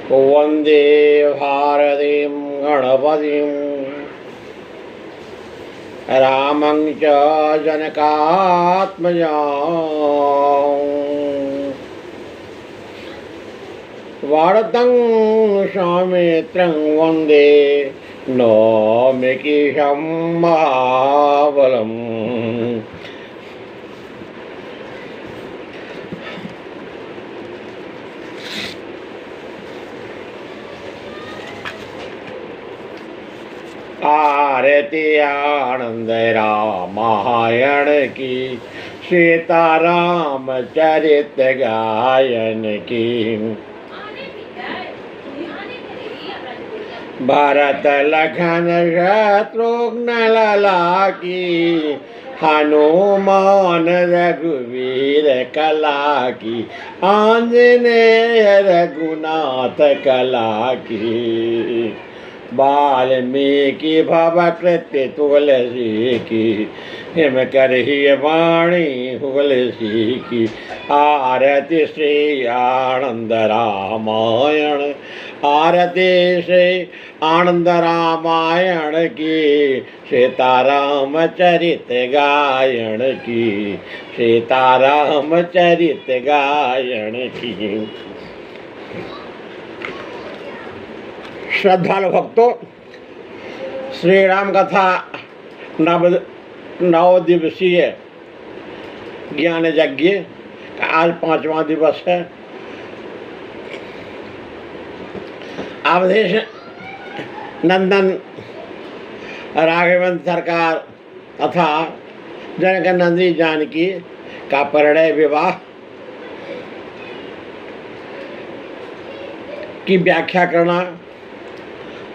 वंदे भारतीं गणपतिं रामं च जनकात्मजां भारतं सौमित्रं वन्दे नौमि किशं महाबलम्। आरती आनंद रामायण की, सीताराम चरित गायन की। भरत लखन शत्रुघ्न लला की, हनुमान रघुवीर कला की, आंजनेय रघुनाथ कला की। वाल्मीकि भव कृत्य तुलसी की, हिम करहि वाणी तुलसी की। आरती श्री आनंद रामायण, आरती श्री आनंद रामायण की, सीताराम चरित गायन की, सीताराम चरित गायन की। श्रद्धालु भक्तों, श्री राम कथा नव दिवसीय ज्ञान यज्ञ का आज 5वां दिवस है। अवधेश नंदन राघवेंद्र सरकार तथा जनक नंदी जानकी का परिणय विवाह की व्याख्या करना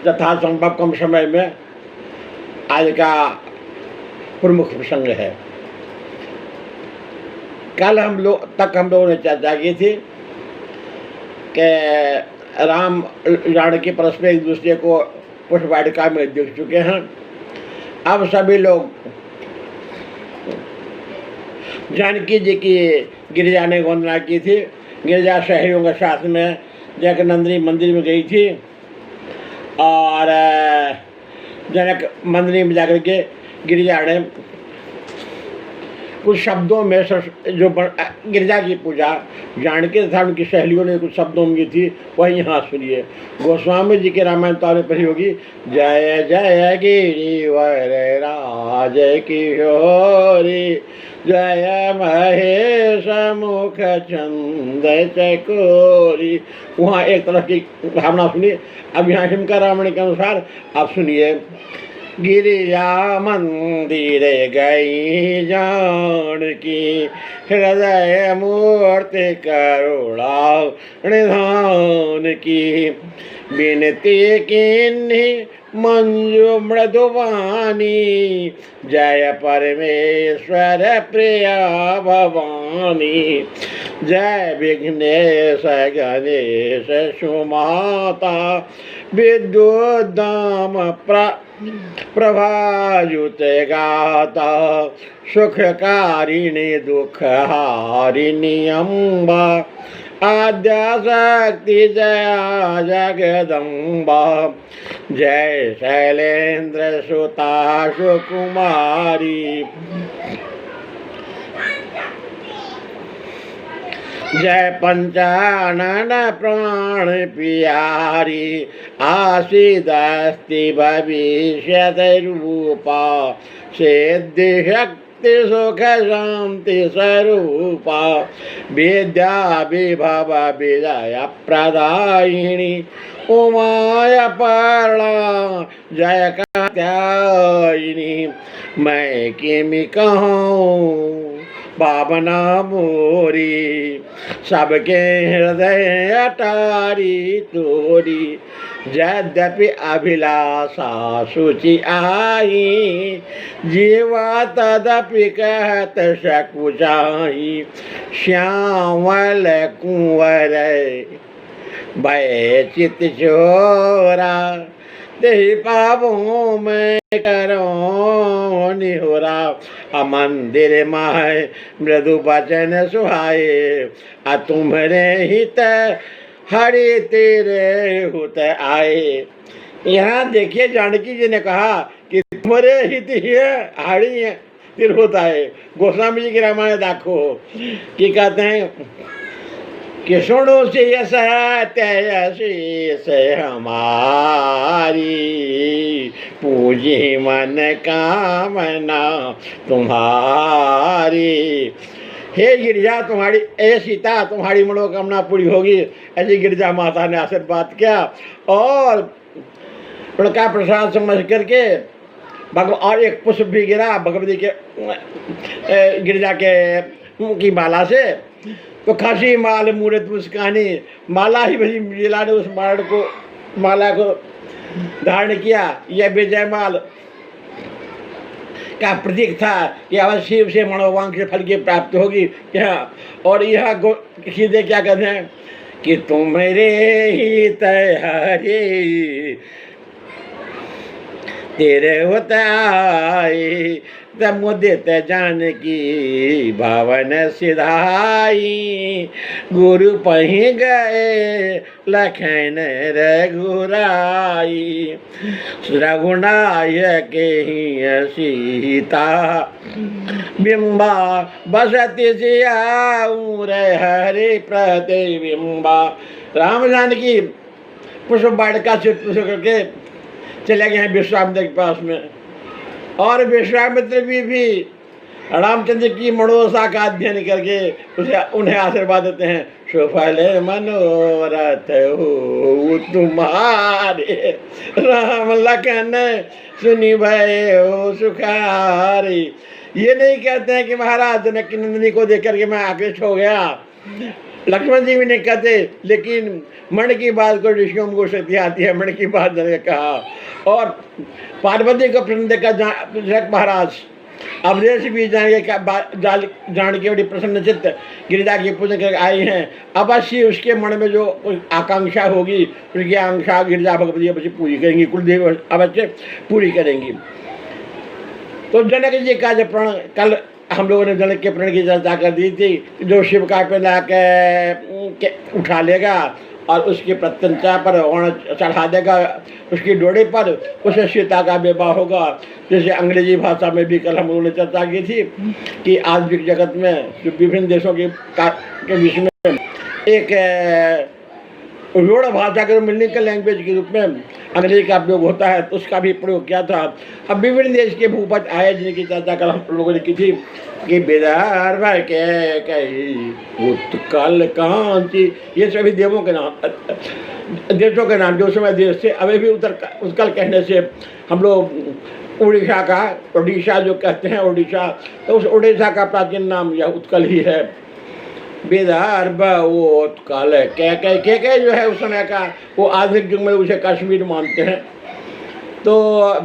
यथा संभव कम समय में आज का प्रमुख प्रसंग है। कल हम लोगों ने चर्चा की थी कि राम जानकी परस्पर एक दूसरे को पुष्पवाटिका में देख चुके हैं। अब सभी लोग जानकी जी की गिरिजा ने वंदना की थी। गिरिजा शहरियों के साथ में जनकनंदिनी मंदिर में गई थी और जनक मंदिर में जाकर के गिरिजा ने कुछ शब्दों में जो गिरिजा की पूजा जानकी तथा उनकी सहेलियों ने कुछ शब्दों में की थी, वही यहाँ सुनिए। गोस्वामी जी के रामायण तो आपने पढ़ी होगी। जय जय गिरिवर राज किशोरी, जय महेश मुख चंद चकोरी। वहाँ एक तरह की भावना सुनिए। अब यहाँ हिमकर रामायण के अनुसार आप सुनिए। गिरिजा मंदिर गई जानकी, हृदय मूर्ति करुणा निधान की। विनती किन्हीं मंजू मृदुवानी, जय परमेश्वर प्रिया भवानी। जय विघ्नेश गणेश सुमाता, विद्युद्दाम प्रभायुत गाता। सुखकारिणी दुखहारिणी अम्बा, आद्या शक्ति जया जगदम्बा। जय शैलेंद्र सुता सुकुमारी, जय पंचानन प्राण प्यारी। आसीदस्ति भविष्यत रूपा, सिद्धि शक्ति सुख शांति स्वरूपा। विद्या विभव विजय प्रदायिनी, उमाय पर्णा जय कात्यायिनी। मैं किमि कहूँ भावना मोरी, सबके हृदय अटारी तोरी। यद्यपि अभिलाषा सूचि आई, जीवा तदपि कहत सकुचाई। श्यामल कुंवर भय चित चोरा, देहि पावों में करो निहोरा। अमंदिर माय मृदु वचन सुहाए, तुम्हारे हित हरि तेरे होत आए। यहाँ देखिए जानकी जी ने कहा कि तुम्हारे हित ही हाड़ी है फिर होता है। गोस्वामी जी की रामायण देखो कि कहते हैं कि सुनो से शेष हमारी, पूजी मन कामना तुम्हारी। हे गिरजा तुम्हारी, ए सीता तुम्हारी मनोकामना पूरी होगी, ऐसी गिरजा माता ने आशीर्वाद किया। और उनका प्रसाद समझ करके और एक पुष्प भी गिरा भगवती के गिरजा के की माला से, तो खासी माल मूर्त मुस्कानी, माला ही भरी लीला ने उस माला को धारण किया। यह विजय माल का प्रतीक था कि अवश्य से मनोवांछित फल की प्राप्ति होगी। और यह सीधे क्या कहते हैं कि तुम्हारे ही हरे तेरे होता आए, तब मुदित जानकी भावन सिधाई। गुरु पही गए लखन रघुराई, रघुनायक ही सीता बिंबा बसती सियाऊ रे हरे प्रतिबिंबा। राम जानकी पुष्प बाटिका से पुष्प करके चले गए हैं विश्वामित्र के पास में। और विश्वामित्र भी रामचंद्र की मनोदशा का अध्ययन करके उन्हें आशीर्वाद देते हैं। सुफल मनोरथ हो तुम्हारे, राम लखन सुनी भय हो सुखारी। ये नहीं कहते हैं कि महाराज जनक नंदिनी को देख करके मैं आकृष्ट हो गया, लक्ष्मण जी भी नहीं कहते, लेकिन मन की बात को ऋषियों को शक्ति आती है, मन की बात ने कहा। और पार्वती को प्रसन्न देखा जनक महाराज अवधेश भी जाएंगे जान के बड़ी प्रसन्न चित्त गिरिजा की पूजन करके आई हैं। अवश्य उसके मन में जो आकांक्षा होगी उसकी आकांक्षा गिरिजा भगवती अवश्य पूरी करेंगी, कुलदेव अवश्य पूरी करेंगी। तो जनक जी का जब प्रण कल हम लोगों ने जनक के प्रण की चर्चा कर दी थी, जो शिव का पे ला के उठा लेगा और उसकी प्रत्यंचा पर वर्ण चढ़ा देगा, उसकी डोरी पर उसे सीता का विवाह होगा। जैसे अंग्रेजी भाषा में भी कल हम लोगों ने चर्चा की थी कि आधुनिक जगत में जो विभिन्न देशों के बीच में एक रूढ़ भाषा के मिलने लैंग्वेज के रूप में अंग्रेजी का प्रयोग होता है, तो उसका भी प्रयोग किया था। अब विभिन्न देश के भूपत आए जिनकी चर्चा कल हम लोगों ने की थी कि विदर्भ के कई उत्कल कांची, ये सभी देवों के नाम देशों के नाम जो समय देश थे। अभी भी उत्कल कहने से हम लोग उड़ीसा का उड़ीसा जो कहते हैं उड़ीसा, तो उस उड़ीसा का प्राचीन नाम यह उत्कल ही है। विदर्भ वो उत्कल के जो है उस समय का, वो आधुनिक युग में उसे कश्मीर मानते हैं। तो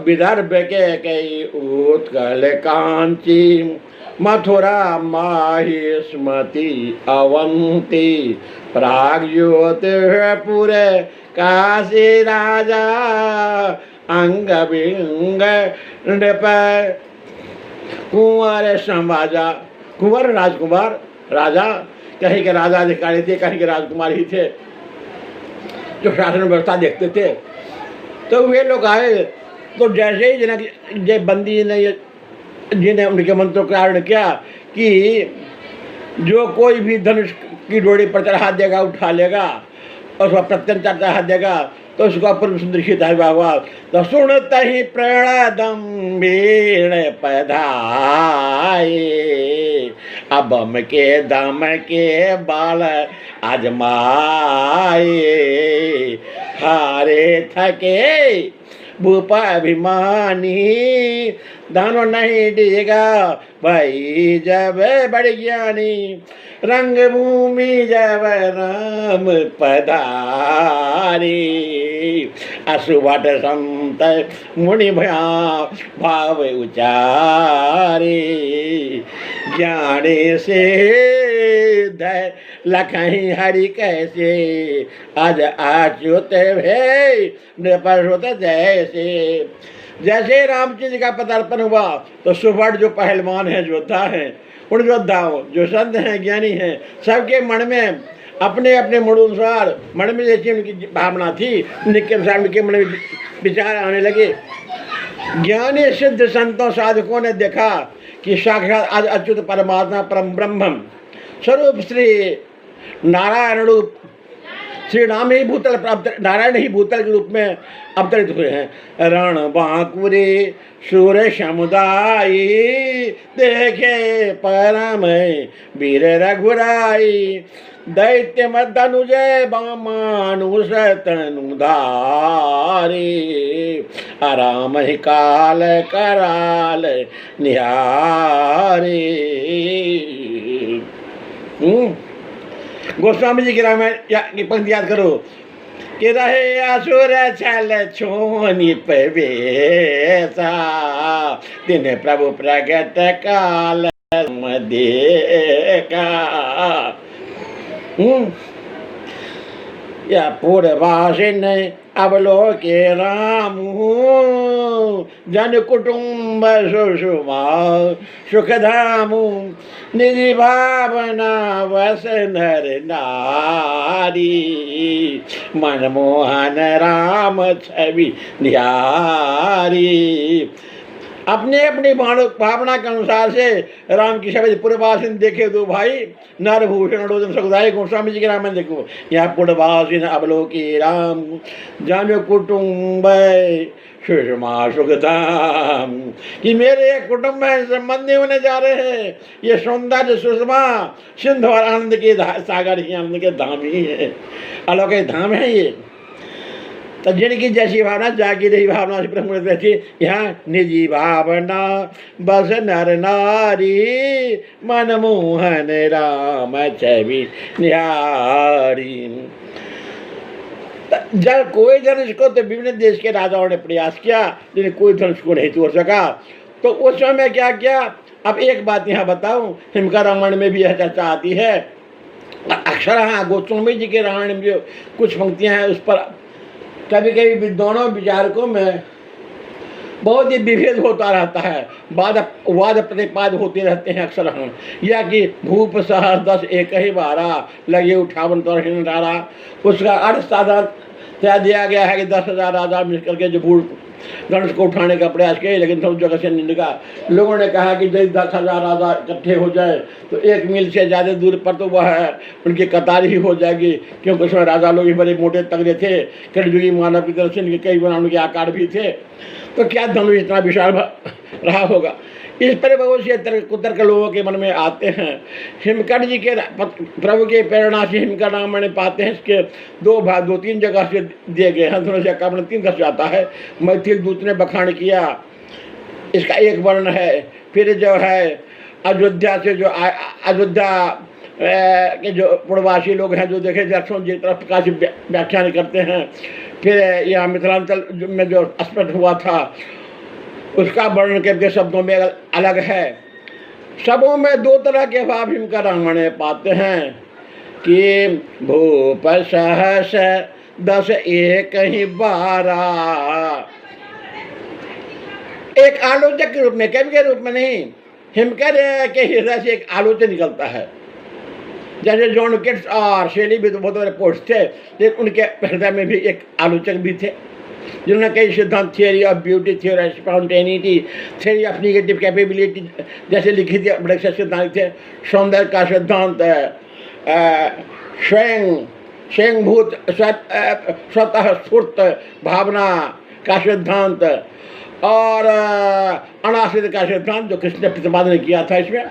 विदर्भ के कई उत्कल कांची, मथुरा माहिष्मति अवंती, प्राग्योतिषपुर काशी राजा, अंग बिंग नृप कुंवर संवाजा। कुंवर राजकुमार, राजा कहीं के राजा अधिकारी थे, कहीं के राजकुमार ही थे जो शासन व्यवस्था देखते थे। तो वे लोग आए, तो जैसे ही जनक बंदी ने जिन्हें उनके मंत्रों का कारण किया कि जो कोई भी धनुष की डोरी पर चढ़ा देगा, उठा लेगा और उसका प्रत्यंचा चढ़ा देगा, तो उसका पूर्व सुंदर सीता हुआ। तो सुनत ही प्रणदम्बीण पधाए, अबम के दम के बाल आजमाए, हारे थके भूपा अभिमानी, दानो नहीं देगा भाई जब बड़ ज्ञानी, रंग भूमि जब राम पधारी, अशुभट संत मुनि भया भाव उचारे, ज्ञाने से दय लखही हरि कैसे, आज आच्युत भय नृपरुत जैसे। जैसे रामचंद्र का पदार्पण हुआ तो सुभट जो पहलवान है, योद्धा हैं, उन योद्धाओं जो संत हैं, ज्ञानी हैं, सबके मन में अपने अपने मूडानुसार मन में जैसी उनकी भावना थी, उनके अनुसार उनके मन में विचार आने लगे। ज्ञानी सिद्ध संतों साधकों ने देखा कि साक्षात आज अच्युत परमात्मा परम ब्रह्म स्वरूप श्री नारायण रूप श्री राम ही भूतल नारायण ही भूतल के रूप में अवतरित हुए हैं। रण बांकुरे सूर समुदायी देखे परम वीर रघुराई, दैत्य मदनुजय मानुष तनुधारी, आराम ही काल कराल निहारी। गोस्वामी जी की रामायण की पंक्ति याद करो कि रहे असुर छल छोनी पवेसा, दिन प्रभु प्रगट काल देखा। या पूर्वासिन अवलोके रामु, जन कुटुंब सुषुमा सुखधामु, निधि भावना वस नर नारी, मनमोहन राम छवि निहारी। अपने अपनी भावना के अनुसार से राम की छवि पूर्वासिन देखे दो भाई, नरभूषण रोदन सुखदायक। गोस्वामी जी के रामायण देखो, यहाँ पूर्वासिन अवलोकी राम, जन कुटुंब सुषमा सुखधाम, कि मेरे एक कुटुंब में संबंधी होने जा रहे हैं। ये सौंदर्य सुषमा सिंधु और आनंद के सागर ही, आनंद के धाम ही है, अलौकिक धाम है ये। तो जिनकी जैसी भावना जागी रही भावना से ब्रह्म रहती, यहाँ निजी भावना बस नर नारी, मनमोहन राम छवि निहारी। जब कोई धनुष को, तो विभिन्न देश के राजाओं ने प्रयास किया, लेकिन कोई धनुष को नहीं तोड़ सका। तो उस समय क्या किया? अब एक बात यहाँ बताऊं, हिमका रामायण में भी यह चर्चा आती है। अक्षर हाँ, गोस्वामी जी के रामायण में जो कुछ पंक्तियां हैं, उस पर कभी कभी विद्वानों विचारकों में बहुत ही विभेद होता रहता है, वाद प्रतिपाद होते रहते हैं अक्सर हम। या कि भूप सहस 10 एक ही बारा, लगे 58 तोरहीन डारा। उसका अर्थ साधारण तय दिया गया है कि 10,000 राजा मिलकर के जो भूप धनुष को उठाने का प्रयास किया, लेकिन सब जगह से नहीं निकला। लोगों ने कहा कि यदि 10,000 राजा इकट्ठे हो जाए तो 1 मील से ज़्यादा दूर पर तो वह उनकी कतार ही हो जाएगी, क्योंकि उसमें राजा लोग भी बड़े मोटे तगड़े थे, कलयुगी मानव की तरफ से इनके कई गुना उनके आकार भी थे, तो क्या धनुष इतना विशाल रहा होगा। इस पर बहुत से तर्क कुतर्क लोगों के मन में आते हैं। हिमकंठ जी के प्रभु के प्रेरणा से हिमकंठ रामायण पाते हैं, इसके 2-3 जगह से दिए गए हैं। धनुष का वर्ण 3 दस जाता है। मैथिल दूत ने बखान किया, इसका एक वर्ण है। फिर जो है अयोध्या से जो अयोध्या के जो पूर्ववासी लोग हैं, जो देखे दर्शन जी तरफ प्रकाश व्याख्यान करते हैं। फिर यहाँ मिथिलांचल में जो स्पष्ट हुआ था, उसका वर्णन के शब्दों में अलग है। सबों में 2 तरह के भाव हिमका रामायण पाते हैं कि भूप सहस 10 एक ही बारा, एक आलोचक के रूप में, कवि के रूप में नहीं। हिमकर के हृदय से एक आलोचन निकलता है। जैसे जॉन किट्स और शेली भी तो बहुत बड़े पोस्ट थे, लेकिन उनके हृदय में भी एक आलोचक भी थे, जिन्होंने कई सिद्धांत, theory of beauty, theory of spontaneity, theory of negative capability जैसे लिखी थी। बड़े से सिद्धांत थे। सौंदर्य का सिद्धांत, स्वयंभूत स्वतः स्फूर्त भावना का सिद्धांत, और अनाश्रित का सिद्धांत जो कृष्ण ने प्रतिपादन किया था इसमें,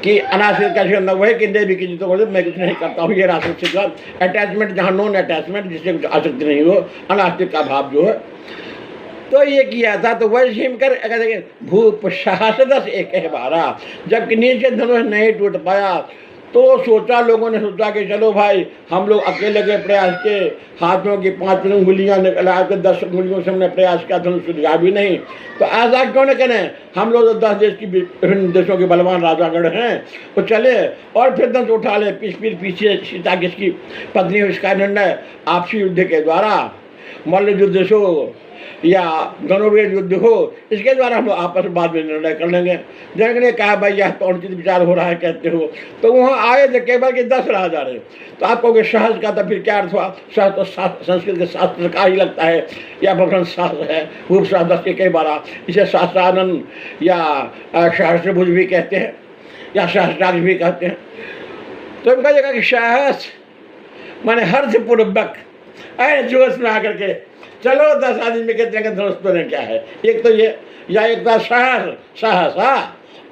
कि अनाश्रित का सिद्धांत वही कि देवी की जितों को मैं कुछ नहीं करता हूँ, ये राष्ट्रिक सिद्धांत। अटैचमेंट जहाँ नॉन अटैचमेंट, जिससे कुछ आसक्ति नहीं हो, अनाश्रित का भाव जो है, तो ये किया था। तो वही हिमकर कहते भूप सहस 10 एक ही बारा, जबकि नीचे धनुष नहीं टूट पाया, तो सोचा, लोगों ने सोचा कि चलो भाई हम लोग अकेले के प्रयास के, हाथों की 5 उंगलियां निकला के 10 उंगलियों से हमने प्रयास किया, धनुष सुझा भी नहीं, तो ऐसा क्यों न करें। हम लोग तो 10 देश की विभिन्न देशों के बलवान राजागण हैं, तो चले और फिर धनुष उठा ले। पीछे सीता किसकी पत्नी हो, इसका निर्णय आपसी युद्ध के द्वारा मल्ल युद्ध हो या धनुर्वेद युद्ध हो, इसके द्वारा हम लोग आपस में बाद में निर्णय कर लेंगे। जनक ने कहा भाई यह तो अनुचित विचार हो रहा है कहते हो, तो वहाँ आए थे केवल के 10 राजा रहे। तो आप कहोगे सहज का तो फिर क्या अर्थ हुआ? सहज तो संस्कृत के शास्त्र का ही लगता है, या भवन शास्त्र है, रूप शास्त्र के कई बार इसे शास्त्रानंद या सहस्त्रभुज भी कहते हैं या सहस्त्राक्ष भी कहते हैं। तो इनका जगह कि सहस माने हर्षपूर्वक अरे जोश में आकर के चलो 10 आदमी में कहते हैं दोस्तों ने क्या है, एक तो ये, या एक था सहसा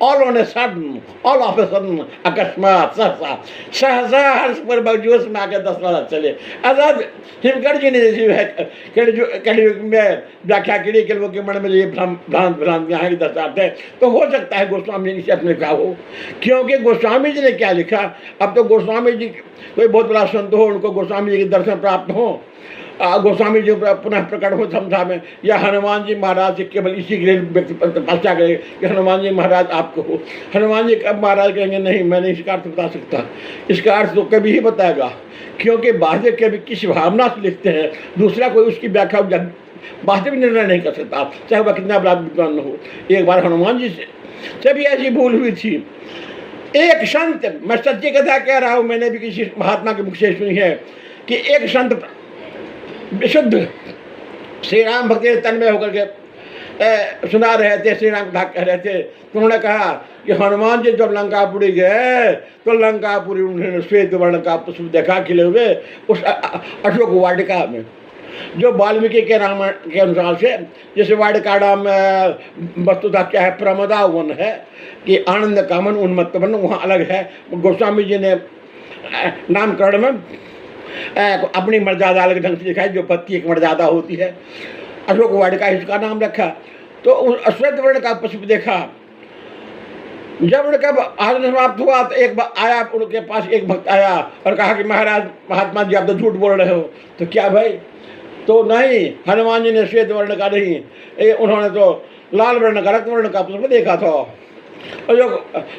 all on a sudden, all of a sudden, अकस्मात सहसा सहसा हर्षपूर्वक जोश में आकर 10 राजा चले। अर्थात हिमकर जी ने जैसी कलयुग में व्याख्या की कि लोगों के मन में ये भ्रांतियाँ हैं कि 10 अर्थ है, तो हो सकता है गोस्वामी जी से अपने कहा हो, क्योंकि गोस्वामी जी ने क्या लिखा। अब तो गोस्वामी जी कोई बहुत बड़ा संत हो, उनको गोस्वामी जी के दर्शन प्राप्त हो, गोस्वामी जी पुनः प्रकट हो समझा में, या हनुमान जी महाराज से केवल इसी के लिए व्यक्ति तपस्या करे कि हनुमान जी महाराज आपको हो। हनुमान जी कब महाराज कहेंगे नहीं मैं नहीं इसका अर्थ बता सकता, इसका अर्थ तो कभी ही बताएगा, क्योंकि बाह्य कभी किस भावना से लिखते हैं, दूसरा कोई उसकी व्याख्या वास्तविक निर्णय नहीं कर सकता, चाहे वह कितना बड़ा विद्वान हो। एक बार हनुमान जी से भी ऐसी भूल हुई थी। एक संत, मैं सच्ची कथा कह रहा हूँ, मैंने भी किसी महात्मा के मुख से सुनी है कि एक संत विशुद्ध श्री राम भक्ति तन्मय होकर के सुना रहे थे, श्री राम कथा कह रहे थे। तो उन्होंने कहा कि हनुमान जी जब लंकापुरी गए तो लंकापुरी उन्होंने श्वेत वर्ण का पुष्प देखा खिले हुए उस अशोक वाटिका में, जो वाल्मीकि के रामायण के अनुसार से, जैसे वाटिका नाम वस्तुतः क्या है, प्रमदा वन है कि आनंद कामन उन्मत्त वन, वहाँ अलग है। गोस्वामी जी ने नामकरण में अपनी मर्यादा अलग ढंग से दिखाई, जो पत्ती एक मर्यादा होती है, अशोक वाटिका इसका नाम रखा। तो उस अश्वेत वर्ण का पुष्प देखा। जब उनका आनंद समाप्त हुआ तो एक आया, उनके पास एक भक्त आया और कहा कि महाराज महात्मा जी आप तो झूठ बोल रहे हो। तो क्या भाई? तो नहीं, हनुमान जी ने श्वेत वर्ण का नहीं, उन्होंने तो लाल वर्ण का, रक्त वर्ण का पुष्प देखा था। और जो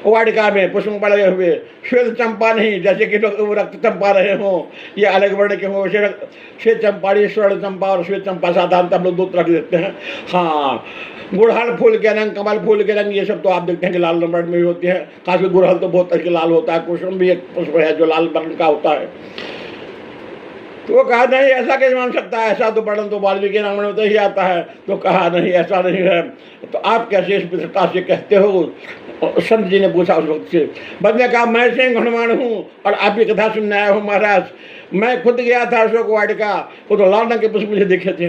वाटिका में पुष्प पड़े हुए, श्वेत चंपा नहीं, जैसे कि लोग रक्त चंपा रहे हों या अलग वर्ण के हों, श्वेत चंपाड़ी, स्वर्ण चंपा और श्वेत चंपा साधारणतः हम लोग 2 तरह के देखते हैं। हाँ, गुड़हल फूल के रंग, कमल फूल के रंग, ये सब तो आप देखते हैं कि लाल वर्ण में भी होते हैं। खासकर गुड़हल तो बहुत तरह के लाल होता है, कुसुम भी एक पुष्प है जो लाल वर्ण का होता है। तो वो कहा नहीं ऐसा कैसे मान सकता है, ऐसा तो वर्णन तो वाल्मीकि रामायण में तो ही आता है। तो कहा नहीं ऐसा नहीं है, तो आप कैसे इस विधता से कहते हो? संत जी ने पूछा उस वक्त से। बद ने कहा मैं सिंह हनुमान हूँ और आप ये कथा सुनने आया हूँ महाराज, मैं खुद गया था अशोक वाटिका, वो तो लाल रंग के पुष्प मुझे दिखे थे।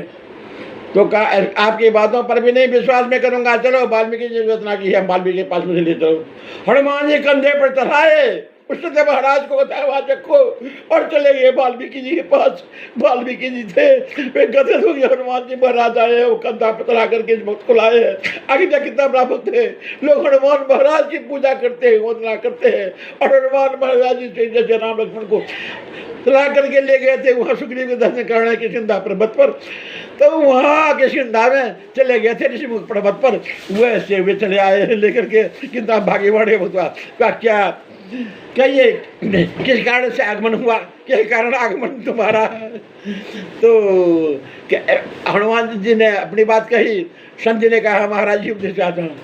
तो कहा आपकी बातों पर भी नहीं विश्वास में करूँगा, चलो वाल्मीकि जी ने रचना की है, वाल्मीकि के पास मुझे ले चलो। हनुमान जी कंधे पर चढ़ाए, उसने महाराज को बताया वहाँ रखो और चले गए वाल्मीकि जी के पास। वाल्मीकि जी थे वे गदगद हो गए, हनुमान जी महाराज आए, वो कंधा पर चढ़ा करके इस भक्त को लाए हैं। आगे क्या कितना बड़ा भक्त है, लोग हनुमान महाराज की पूजा करते हैं, वंदना करते हैं, और हनुमान महाराज जी से जैसे राम लक्ष्मण को चला करके ले गए थे वहाँ सुग्रीव के दर्शन करने के सिंधा पर्वत पर। तो वहाँ के सिंधा में चले गए थे ऋषि मुख पर्वत पर, वैसे वे चले आए लेकर के कितना भागी बड़े भगवान का क्या ये किस कारण से आगमन हुआ, क्या कारण आगमन तुम्हारा? तो हनुमान जी ने अपनी बात कही, संत जी ने कहा महाराज जी उपदेश चाहता हूँ।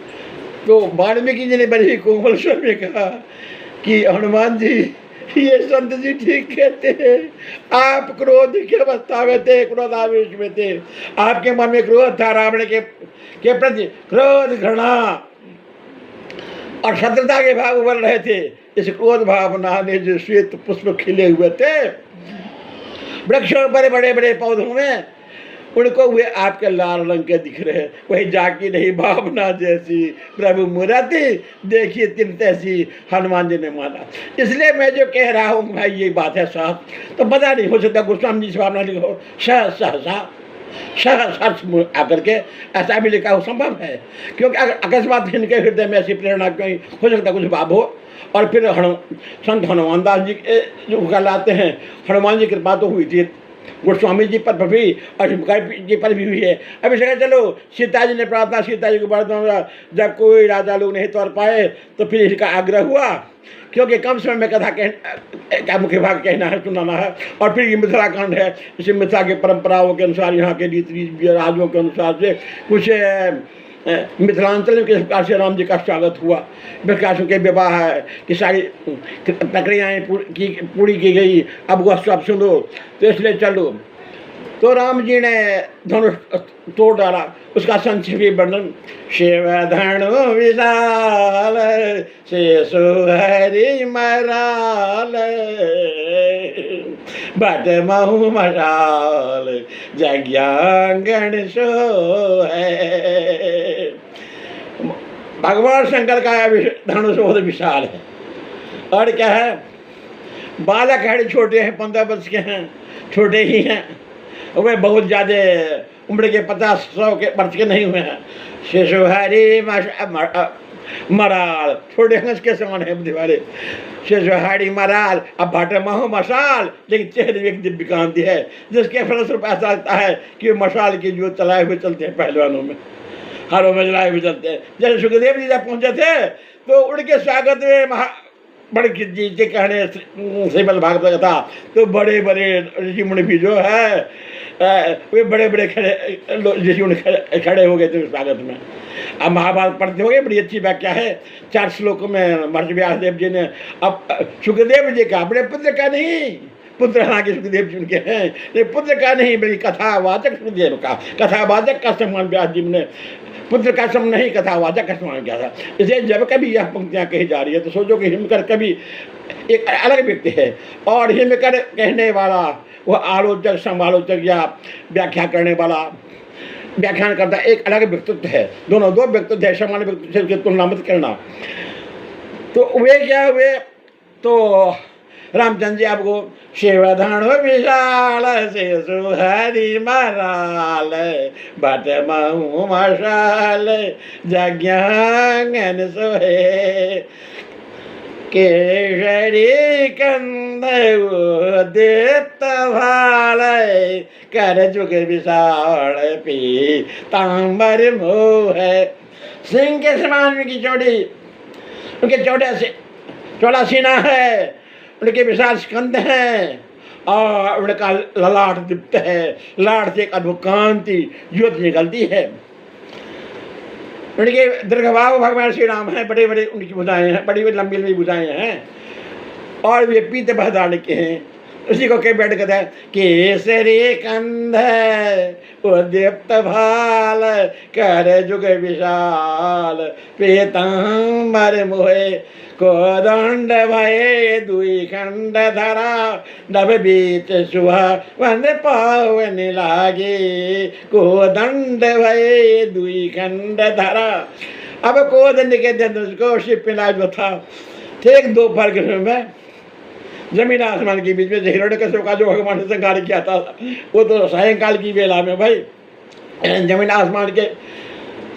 तो वाल्मीकि जी ने बड़ी कोमल स्वर में कहा कि हनुमान जी ये संत जी ठीक कहते हैं, आप क्रोध की अवस्था में थे, क्रोधावेश में थे, आपके मन में क्रोध था, रावण के प्रति क्रोध, घृणा और शत्रुता के भाव उभर रहे थे। इस क्रोध भावना ने जो श्वेत पुष्प खिले हुए थे वृक्षों पर, बड़े बड़े पौधों में, उनको हुए आपके लाल रंग के दिख रहे, वही जाकी नहीं भावना जैसी प्रभु मूर्ति देखिए तिन तैसी, हनुमान जी ने माना। इसलिए मैं जो कह रहा हूँ भाई ये बात है साफ, तो पता नहीं हो सकता गोस्वामी जी से भावना लिखो सहसा आकर के ऐसा भी लिखा हो, संभव है, क्योंकि अकस्मात इनके हृदय में ऐसी प्रेरणा कहीं हो सकता कुछ भाव हो। और फिर संत हनुमान दास जी जो कहलाते हैं, हनुमान जी की कृपा तो हुई थी गोस्वामी जी पर भी और जी पर भी हुई है। अभी से चलो सीता जी ने प्रार्थना, सीता जी को बड़ा जब कोई राजा लोग नहीं तोड़ पाए तो फिर इसका आग्रह हुआ, क्योंकि कम समय में कथा क्या मुख्य भाग कहना है, सुनाना है। और फिर ये मिथिला कांड है, इसे मिथिला के परंपराओं के अनुसार, यहाँ के रीति रिवाजों के अनुसार से कुछ मिथिलांचल में किस प्रकार से राम जी का स्वागत हुआ, प्रकार के विवाह की सारी प्रक्रियाएँ पूरी की गई। अब वह सब सुनो, तो इसलिए चलो। तो राम जी ने धनुष तोड़ डाला, उसका संक्षेपी वर्णन। शिव धनु विशाल शेषु हरि मराल बट महु मशाल जज्ञांगण सो है। भगवान शंकर का धनुष बहुत विशाल है। और क्या है, बालक है, छोटे हैं, 15 वर्ष के हैं, छोटे ही हैं, वे बहुत ज़्यादा उम्र के 50-100 के वर्ष के नहीं हुए हैं। शिशु हरि मराल, छोटे हंस के समान है बुद्धि वाले। शिशु हरि मराल अब भट महु मशाल, लेकिन चेहरे एक दिव्य कांति है, जिसके फलस्वरूप ऐसा लगता है कि मशाल की जो चलाए हुए चलते हैं पहलवानों में, हारों में जलाए हुए चलते हैं। जैसे सुखदेव जी जब पहुंचे थे तो उनके स्वागत में बड़े जी के कहने श्रीमद् भागवत कथा, तो बड़े बड़े ऋषि मुनि भी जो है वे बड़े बड़े ऋषि मुनि खड़े हो गए थे स्वागत में। अब महाभारत पढ़ते हो गए, बड़ी अच्छी व्याख्या है 4 श्लोकों में महर्षि व्यासदेव जी ने। अब सुखदेव जी का, अपने पुत्र का नहीं, पुत्र हालांकि सुखदेव जी उनके हैं, लेकिन पुत्र का नहीं, बल्कि कथावाचक सुखदेव का, कथावाचक का सम्मान व्यास जी ने, पुत्र का सम्मान नहीं, कथावाचक का सम्मान किया था। इसलिए जब कभी यह पंक्तियाँ कही जा रही है तो सोचो कि हिमकर कभी एक अलग व्यक्ति है, और हिमकर कहने वाला वह आलोचक, समालोचक या व्याख्या करने वाला, व्याख्यान करता एक अलग व्यक्तित्व है। दोनों दो व्यक्तित्व है, समान व्यक्तित्व से उसकी तुलना मत करना। तो वे क्या हुए, तो रामचंद्र जी आपको शिवधन विशाल शेषु हरि मराल बट महु मशाल जज्ञांगन सोहे केशरी कंद दीप्त भाल कर जुग विशाल पीतांबर मोह। सिंह के समान की चौड़ी, उनके चौड़ा सीना है, उनके विशाल स्कंद हैं, और उनका ललाट दीप्त है, लाट से एक अद्भुत कांति ज्योति निकलती है। उनके दीर्घबाहु भगवान श्री राम हैं, बड़े बड़े उनकी भुजाएं हैं, बड़ी बड़ी लंबी लंबी भुजाएं हैं, और वे पीते बहदाड़ के हैं। उसी को कई बैठ कहता है केसरी कंध उद्दीप्त भाल कर जुग विशाल पीतांबर मोहे कोदंड भये दुई खंड धरा नभ बीच सुहा वन पावन लागे कोदंड भये दुई खंड धरा। अब कोदंड के दिन उसको शिव पिला जो था, ठीक दोपहर के समय में जमीन आसमान के बीच में हिरण्यकश्यप का जो भगवान ने संहार किया था, वो तो सायंकाल की वेला में भाई जमीन आसमान के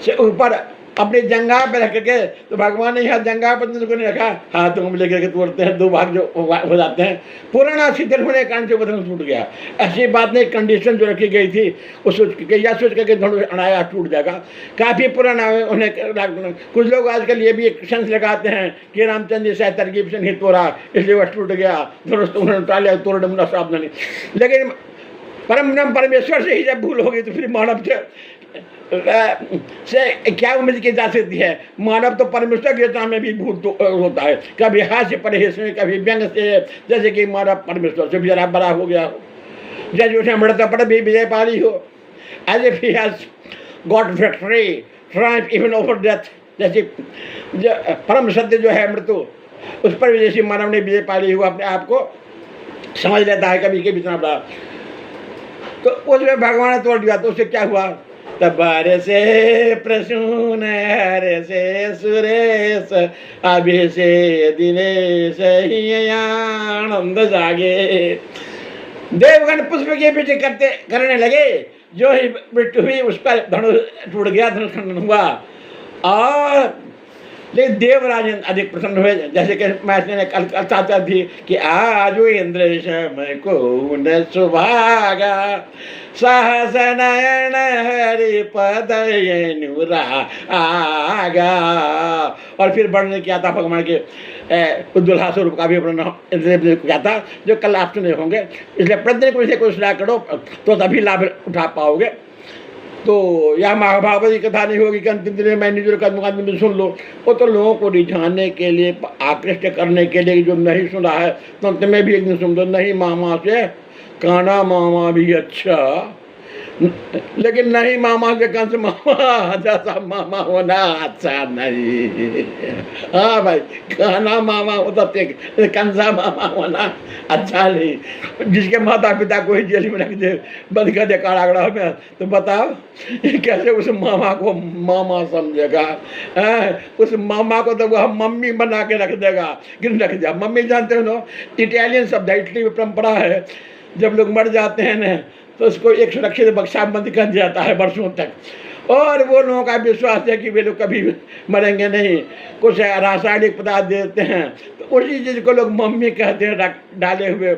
से ऊपर अपने जंगा पे रख के, तो भगवान ने यहाँ जंगा पर को नहीं रखा, हाथों में लेकर के तोड़ते हैं, 2 भाग जो हो जाते हैं, पुराना सिद्धर होने के कारण से बदन टूट गया। ऐसी बात नहीं, कंडीशन जो रखी गई थी उस सोच करके धनुष अनाया टूट जाएगा, काफ़ी पुराना उन्हें। कुछ लोग आजकल ये भी एक सेंस लगाते हैं कि रामचंद्र जी शायद तरकीब से नहीं तोड़ा इसलिए वह टूट गया, धनुष तो उन्होंने उतार तोड़ मुना सावधानी। लेकिन परमेश्वर से ही जब भूल होगी तो फिर मानव से क्या उम्मीद की जा सकती है। मानव तो परमेश्वर के सामने भी भूल तो होता है, कभी हास्य परहेज में, कभी व्यंग से, जैसे कि मानव परमेश्वर से भी जरा बड़ा हो गया हो, जैसे उसने मृत्यु पर भी विजय पाली हो, as if he has got victory triumph even over death. जैसे परम सत्य जो है मृत्यु, उस पर भी जैसे मानव ने विजय पाली हुआ, अपने आप को समझ लेता है कभी के इतना बड़ा, तो उसमें भगवान ने तोड़ दिया। तो उससे क्या हुआ, तबार से प्रसून हर से सुरेश अभि से दिनेश ही आनंद जागे। देवगण पुष्प के पीछे करने लगे, जो ही मृत्यु हुई उस पर धनुष टूट गया, धनुष खंडन हुआ, और लेकिन देवराज अधिक प्रसन्न हुए, जैसे कि मैंने कल चाहता थी कि आज इंद्र समय को न सुभागा, सहस नयन हरि पद आगा। और फिर वर्णन किया था भगवान के दुल्हा स्वरूप का भी वर्णन इंद्र किया था, जो कल आप सुने होंगे। इसलिए प्रतिदिन कोई से कोई सुना करो तो तभी लाभ उठा पाओगे। तो यह महाभारत की कथा नहीं होगी कि अंतिम दिन में मैं निजुर का मुकादमे में सुन लो। वो तो लोगों को रिझाने के लिए, आकृष्ट करने के लिए, जो नहीं सुना है तो तुम्हें भी एक दिन सुन दो। नहीं मामा से काना मामा भी अच्छा, लेकिन नहीं मामा के कंस मामा जैसा मामा होना अच्छा नहीं। हाँ भाई, काना मामा होता कंसा मामा होना अच्छा नहीं। जिसके माता पिता को ही जेल में रख दे, बंद कर दे कारागृह में, तो बताओ कैसे उस मामा को मामा समझेगा। उस मामा को तो वह मम्मी बना के रख देगा, गिन रख दिया। मम्मी जानते हो ना, इटालियन शब्द है, इटली में परंपरा है, जब लोग मर जाते हैं ना तो उसको एक सुरक्षित बक्सा बंद कर दिया जाता है वर्षों तक। और वो लोगों का विश्वास है कि वे लोग कभी मरेंगे नहीं। कुछ रासायनिक पदार्थ देते हैं, तो उसी चीज़ को लोग मम्मी कहते हैं, डाले हुए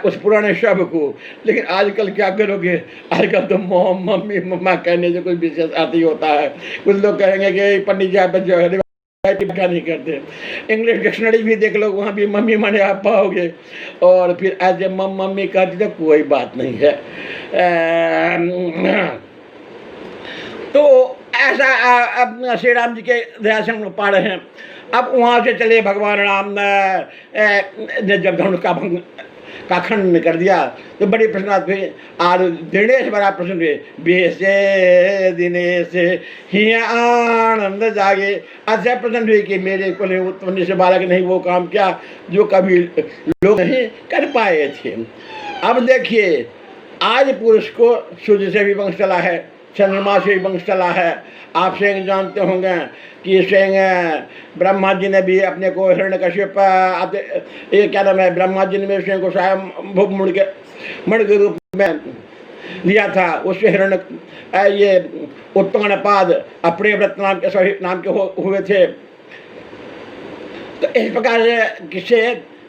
उस पुराने शब्द को। लेकिन आजकल क्या करोगे, आजकल तो मम्मी मम्मा कहने से कोई विशेष अर्थ ही होता है। कुछ लोग कहेंगे कि पंडित जी आप नहीं करते। इंग्लिश डिक्शनरी भी देख लो, वहाँ भी मम्मी माने आप पाओगे। और फिर ऐसे मम्मी कहती तो कोई बात नहीं है। तो ऐसा अब श्री राम जी के दया से हम लोग पा रहे हैं। अब वहाँ से चले भगवान राम ने जब धनुष का खंड कर दिया तो बड़ी प्रसन्नता हुई। और दिनेश बड़ा प्रसन्न हुए। बेसे दिनेश ही आनंद जागे, ऐसे प्रसन्न हुई कि मेरे को नहीं उत्पन्न से बालक नहीं वो काम किया जो कभी लोग नहीं कर पाए थे। अब देखिए, आज पुरुष को सूर्य से भी वंश चला है, चंद्रमा से भी वंश चला है। आप स्वयं जानते होंगे कि स्वयं ब्रह्मा जी ने भी अपने को हिरण्यकश्यप, ये क्या नाम है, ब्रह्मा जी ने स्वयं को स्वयं मुड़ के रूप में लिया था। उससे हिरण्य ये उत्तानपाद अपने व्रत नाम के हुए थे। तो इस प्रकार से किससे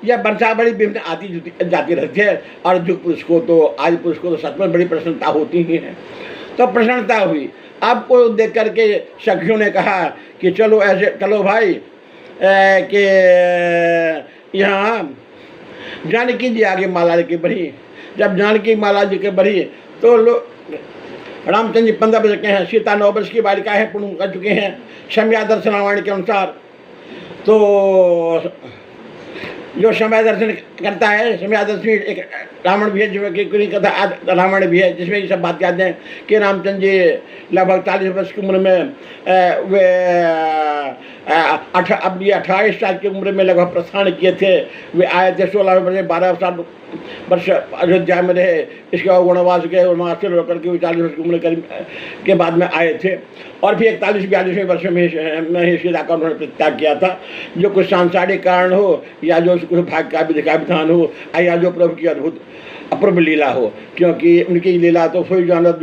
यह वंशावली विभिन्न आती जाती रहती है। और जो पुरुष को तो आज पुरुष को तो सच में बड़ी प्रसन्नता होती ही है। तो प्रसन्नता हुई। आपको देख करके सखियों ने कहा कि चलो ऐसे चलो भाई कि यहाँ जानकी जी आगे माला लेके बढ़ी। जब जानकी माला जी के बढ़ी तो लोग रामचंद्र जी 15 वर्ष के हैं, सीता 9 वर्ष की बालिका है, पूर्ण कर चुके हैं समय दर्शन रामायण के अनुसार। तो जो समय दर्शन करता है, समय दर्शन एक रावण भी है, जिसमें कथा रावण भी है, जिसमें ये सब बात याद है कि रामचंद्र जी लगभग 40 वर्ष की उम्र में वे 28 साल की उम्र में लगभग प्रस्थान किए थे। वे आए थे 16 वर्ष, 12 वर्ष अयोध्या में रहे। इसके बाद वनवास गए, वनवास से होकर के 40 वर्ष की उम्र के बाद में आए थे। और फिर 41-42वें वर्ष में ही सीता का उन्होंने परित्याग किया था। जो कुछ सांसारिक कारण हो या जो कुछ भाग्य का विधि विधान हो या जो प्रभु की अद्भुत अपूर्व लीला हो, क्योंकि उनकी लीला तो सोई जानत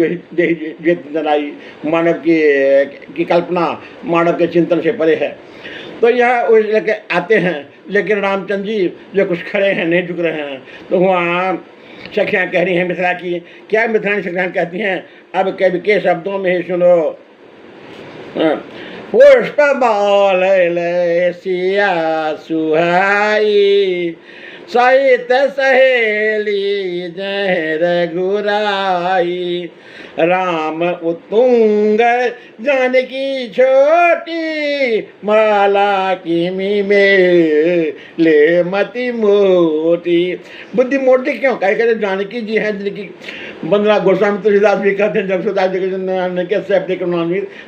जनाई, मानव की कल्पना मानव के चिंतन से परे है। तो यह लेके आते हैं। लेकिन रामचंद्र जी जो कुछ खड़े हैं, नहीं झुक रहे हैं। तो वहाँ सखियाँ कह रही हैं मिथिला की, क्या मिथिलानी सखियाँ कहती हैं, अब कवि के शब्दों में ही सुनो। पुष्प बाल सिया सुहाई, सहित सहेली जय रघुराई, राम उत्तुंग जानकी छोटी, माला किमी में ले मति मोटी। बुद्धि मोटी क्यों? कहते जानकी जी हैं जिनकी बंदना गोस्वामी तुलसीदास भी कहते हैं, जगसुदास जी के नाम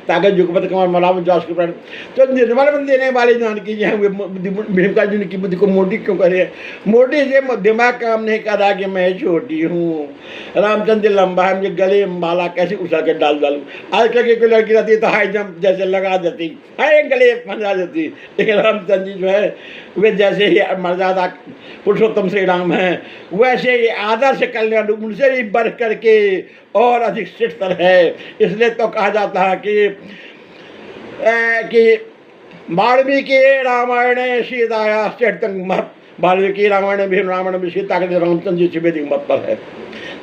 ताकि जुगपत कमर मलाम जास के प्राण। तो निर्मल बन देने वाले जानकी जी हैं, वे भीमका जी की बुद्धि को मोटी क्यों कह रहे हैं? मोटी से दिमाग काम नहीं कर रहा कि मैं छोटी हूँ। रामचंद्र लंबा है, मुझे गले माला कैसे उछल के डाल डालूँ। आजकल की कोई लड़की रहती है तो हाई जंप जैसे लगा देती, हाई गले फंसा देती। लेकिन रामचंद्र जी जो है वे जैसे ही मर्यादा पुरुषोत्तम श्री राम हैं, वैसे ही आदर्श कल्याण उनसे भी बढ़ करके और अधिक श्रेष्ठ है। इसलिए तो कहा जाता है कि वाल्मीकि रामायणे सीताया चरितं महत्। वाल्मीकि रामायण भी रावण में सीता के रामचंद्र जी से मत पर है।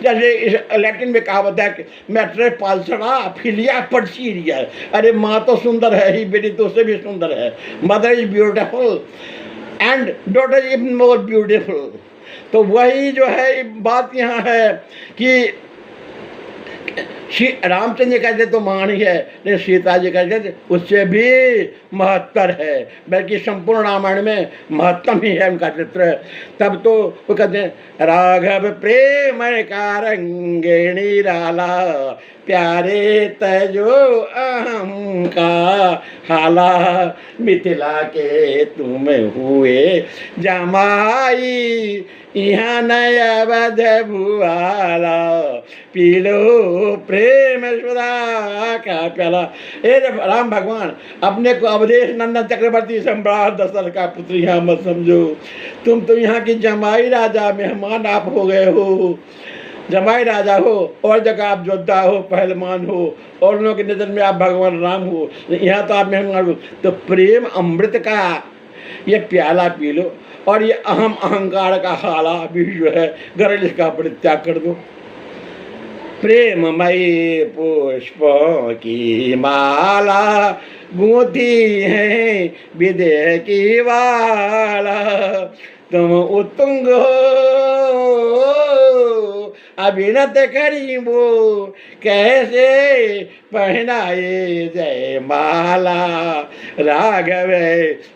जैसे इस लैटिन में कहावत है कि मैट्रे पाल्सना फिलिया पर्सीरिया। अरे माँ तो सुंदर है ही, बेटी तो उससे भी सुंदर है। Mother is beautiful and daughter is more beautiful. तो वही जो है बात यहाँ है कि रामचंद्र जी कहते तो महान ही है, लेकिन सीता जी कहते उससे भी महत्तर है, बल्कि संपूर्ण रामायण में महत्तम ही है उनका चित्र। तब तो वो कहते हैं राघव प्रेम का रंगे निराला, प्यारे तजो अहम का हाला, मिथिला के तुम हुए जमाई, यहाँ नया बध भुआला, पी लो प्रेम सुधा का प्याला। ए राम भगवान अपने को अवधेश नंदन चक्रवर्ती सम्राट दशरथ का पुत्र यहाँ मत समझो। तुम तो यहाँ की जमाई राजा मेहमान आप हो गए हो, जमाई राजा हो, और जगह आप योद्धा हो, पहलवान हो, और लोगों की नज़र में आप भगवान राम हो, यहाँ तो आप मेहमान हो। तो प्रेम अमृत का ये प्याला पी लो, और ये अहम अहंकार का हाला भी जो है गरज इसका परित्याग कर दो। प्रेममयी पुष्पों की माला, गूंथी है विदेह की वाला, तुम उत्तुंग हो अभिनत करीबो, कैसे पहनाए जय माला, राघव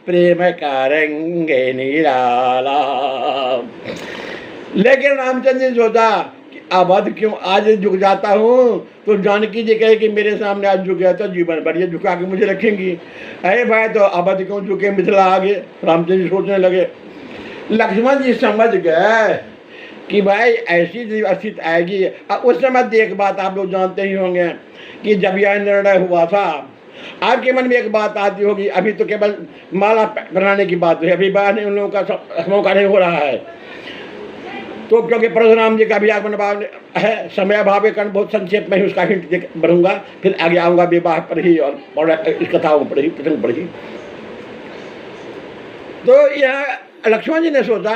प्रेम का रंग निराला। लेकिन रामचंद्र जी सोचा कि अवध क्यों आज झुक जाता हूँ, तो जानकी जी कहे कि मेरे सामने आज झुक गया तो जीवन भर ये झुका के मुझे रखेंगी। अरे भाई तो अवध क्यों झुके, मिथिला आगे। रामचंद्र जी सोचने लगे। लक्ष्मण जी समझ गए कि भाई ऐसी स्थिति आएगी। उस समय एक बात आप लोग जानते ही होंगे कि जब यह निर्णय हुआ था, आपके मन में एक बात आती होगी, अभी तो केवल माला बनाने की बात हुई, अभी बाहर उन लोगों का मौका नहीं हो रहा है। तो क्योंकि परशुराम जी का भी आगमन है, समय अभाव के कारण बहुत संक्षेप में ही उसका हिंट बढ़ूंगा, फिर आगे आऊँगा विवाह पर ही और इस कथाओं पर ही, प्रसंग पर ही। तो यह लक्ष्मण जी ने सोचा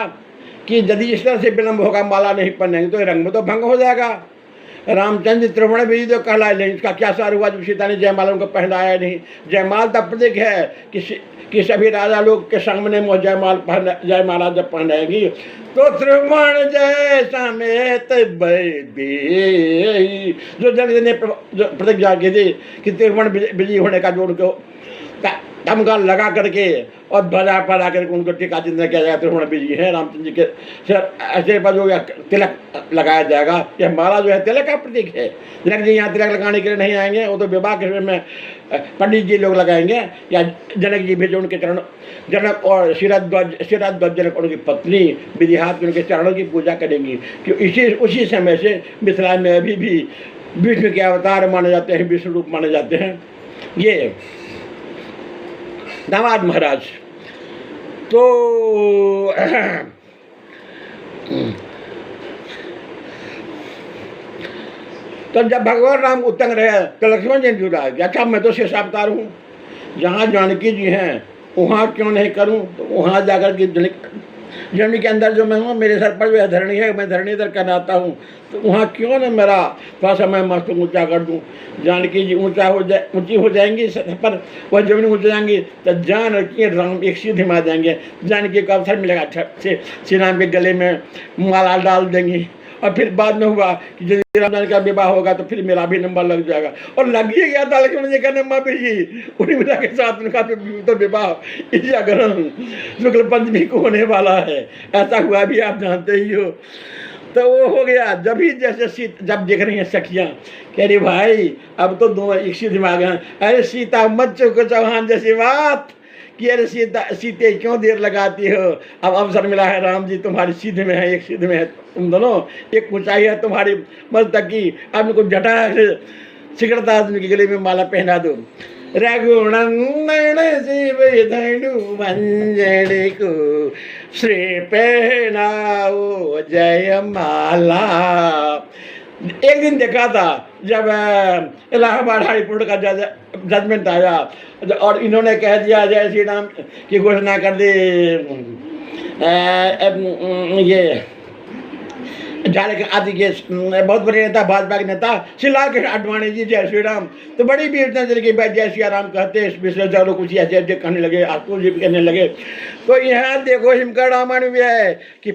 कि यदि इस तरह से विलम्ब होगा, माला नहीं पहनेंगे तो रंग में तो भंग हो जाएगा। रामचंद्र त्रिभुवन भी जो कहलाए नहीं, इसका क्या सार हुआ जब सीता ने जयमाला उनको पहनाया नहीं। जयमाल तब प्रतीक है कि सभी राजा लोग के सामने वो जयमाला जब पहनाएगी तो त्रिभुवन जय समेत जो जन ने प्रतिज्ञा की थी कि त्रिभुवन विजयी होने का जो उनको तमगा लगा करके और ध्वजा फहरा करके उनको टीका चिन्ह किया जाएगा, त्रिभुवन विजयी है। रामचंद्र जी के सिर पर जो तिलक लगाया जाएगा, यह माला जो है तिलक का प्रतीक है। तिलक जी यहाँ तिलक लगाने के लिए नहीं आएंगे, वो तो विवाह के समय में पंडित जी लोग लगाएंगे, या जनक जी भी जो उनके चरण, जनक और शिरध्वज जनक उनकी पत्नी विधि हाथ में उनके चरणों की पूजा करेंगी। कि उसी समय से मिथिला में अभी भी विष्णु के अवतार माने जाते हैं, विष्णु रूप माने जाते हैं ये दामाद महाराज। तो जब भगवान राम उत्तंग रहे तो लक्ष्मण जी ने जुड़ा कि अच्छा मैं तो शेष अवतार हूँ, जहाँ जानकी जी हैं वहाँ क्यों नहीं करूँ। तो वहाँ जाकर के जननी के अंदर जो मैं हूँ, मेरे सर पर जो धरणी है, मैं धरणीधर कहलाता हूँ, तो वहाँ क्यों न मेरा थोड़ा सा मैं मस्त ऊँचा कर दूँ। जानकी जी ऊँची हो जाएंगी सतह पर, वह जमीन ऊँच जाएंगी तो जानकी राम एक सीधे में आ जाएंगे। जानकी को अवसर मिलेगा, श्री राम के गले में माला डाल देंगी। और फिर बाद में हुआ कि यदि राम का विवाह होगा तो फिर मेरा भी नंबर लग जाएगा, और लग ही गया था लक्ष्मण जी का नंबर भी जी। उर्मिला के साथ उनका तो विवाह इस ग्रहण शुक्ल पंचमी को होने वाला है, ऐसा हुआ भी आप जानते ही हो। तो वो हो गया। जब ही जैसे जब देख रही हैं सखियाँ कह रही भाई अब तो दोनों एक सीधे में आ गए। अरे सीता मत चौको चौहान जैसी बात कि अरे सीते क्यों देर लगाती हो, अब अवसर मिला है, राम जी तुम्हारी सीधे में है, एक सीधे में है, तुम दोनों एक ऊंचाई है तुम्हारी मस्त तक की। अब उनको जटा सिकड़ता उनके गले में माला पहना दो। रघुनंदन शिव धनु मंजन को श्री पहनाओ जय माला, एक दिन देखा था जब इलाहाबाद हाई कोर्ट का जजमेंट आया और इन्होंने कह दिया जय श्री राम की घोषणा कर दी, ये झारखंड आदि के बहुत बड़े नेता, भाजपा के नेता श्री लाल कृष्ण आडवाणी जी जय श्री राम, तो बड़ी भीड़ नजर की भाई जय श्री राम कहते हैं, विश्लेषक लोग कुछ ऐसे कहने लगे, आशुतोष जी भी कहने लगे। तो यहाँ देखो हिमकर रामायण भी है कि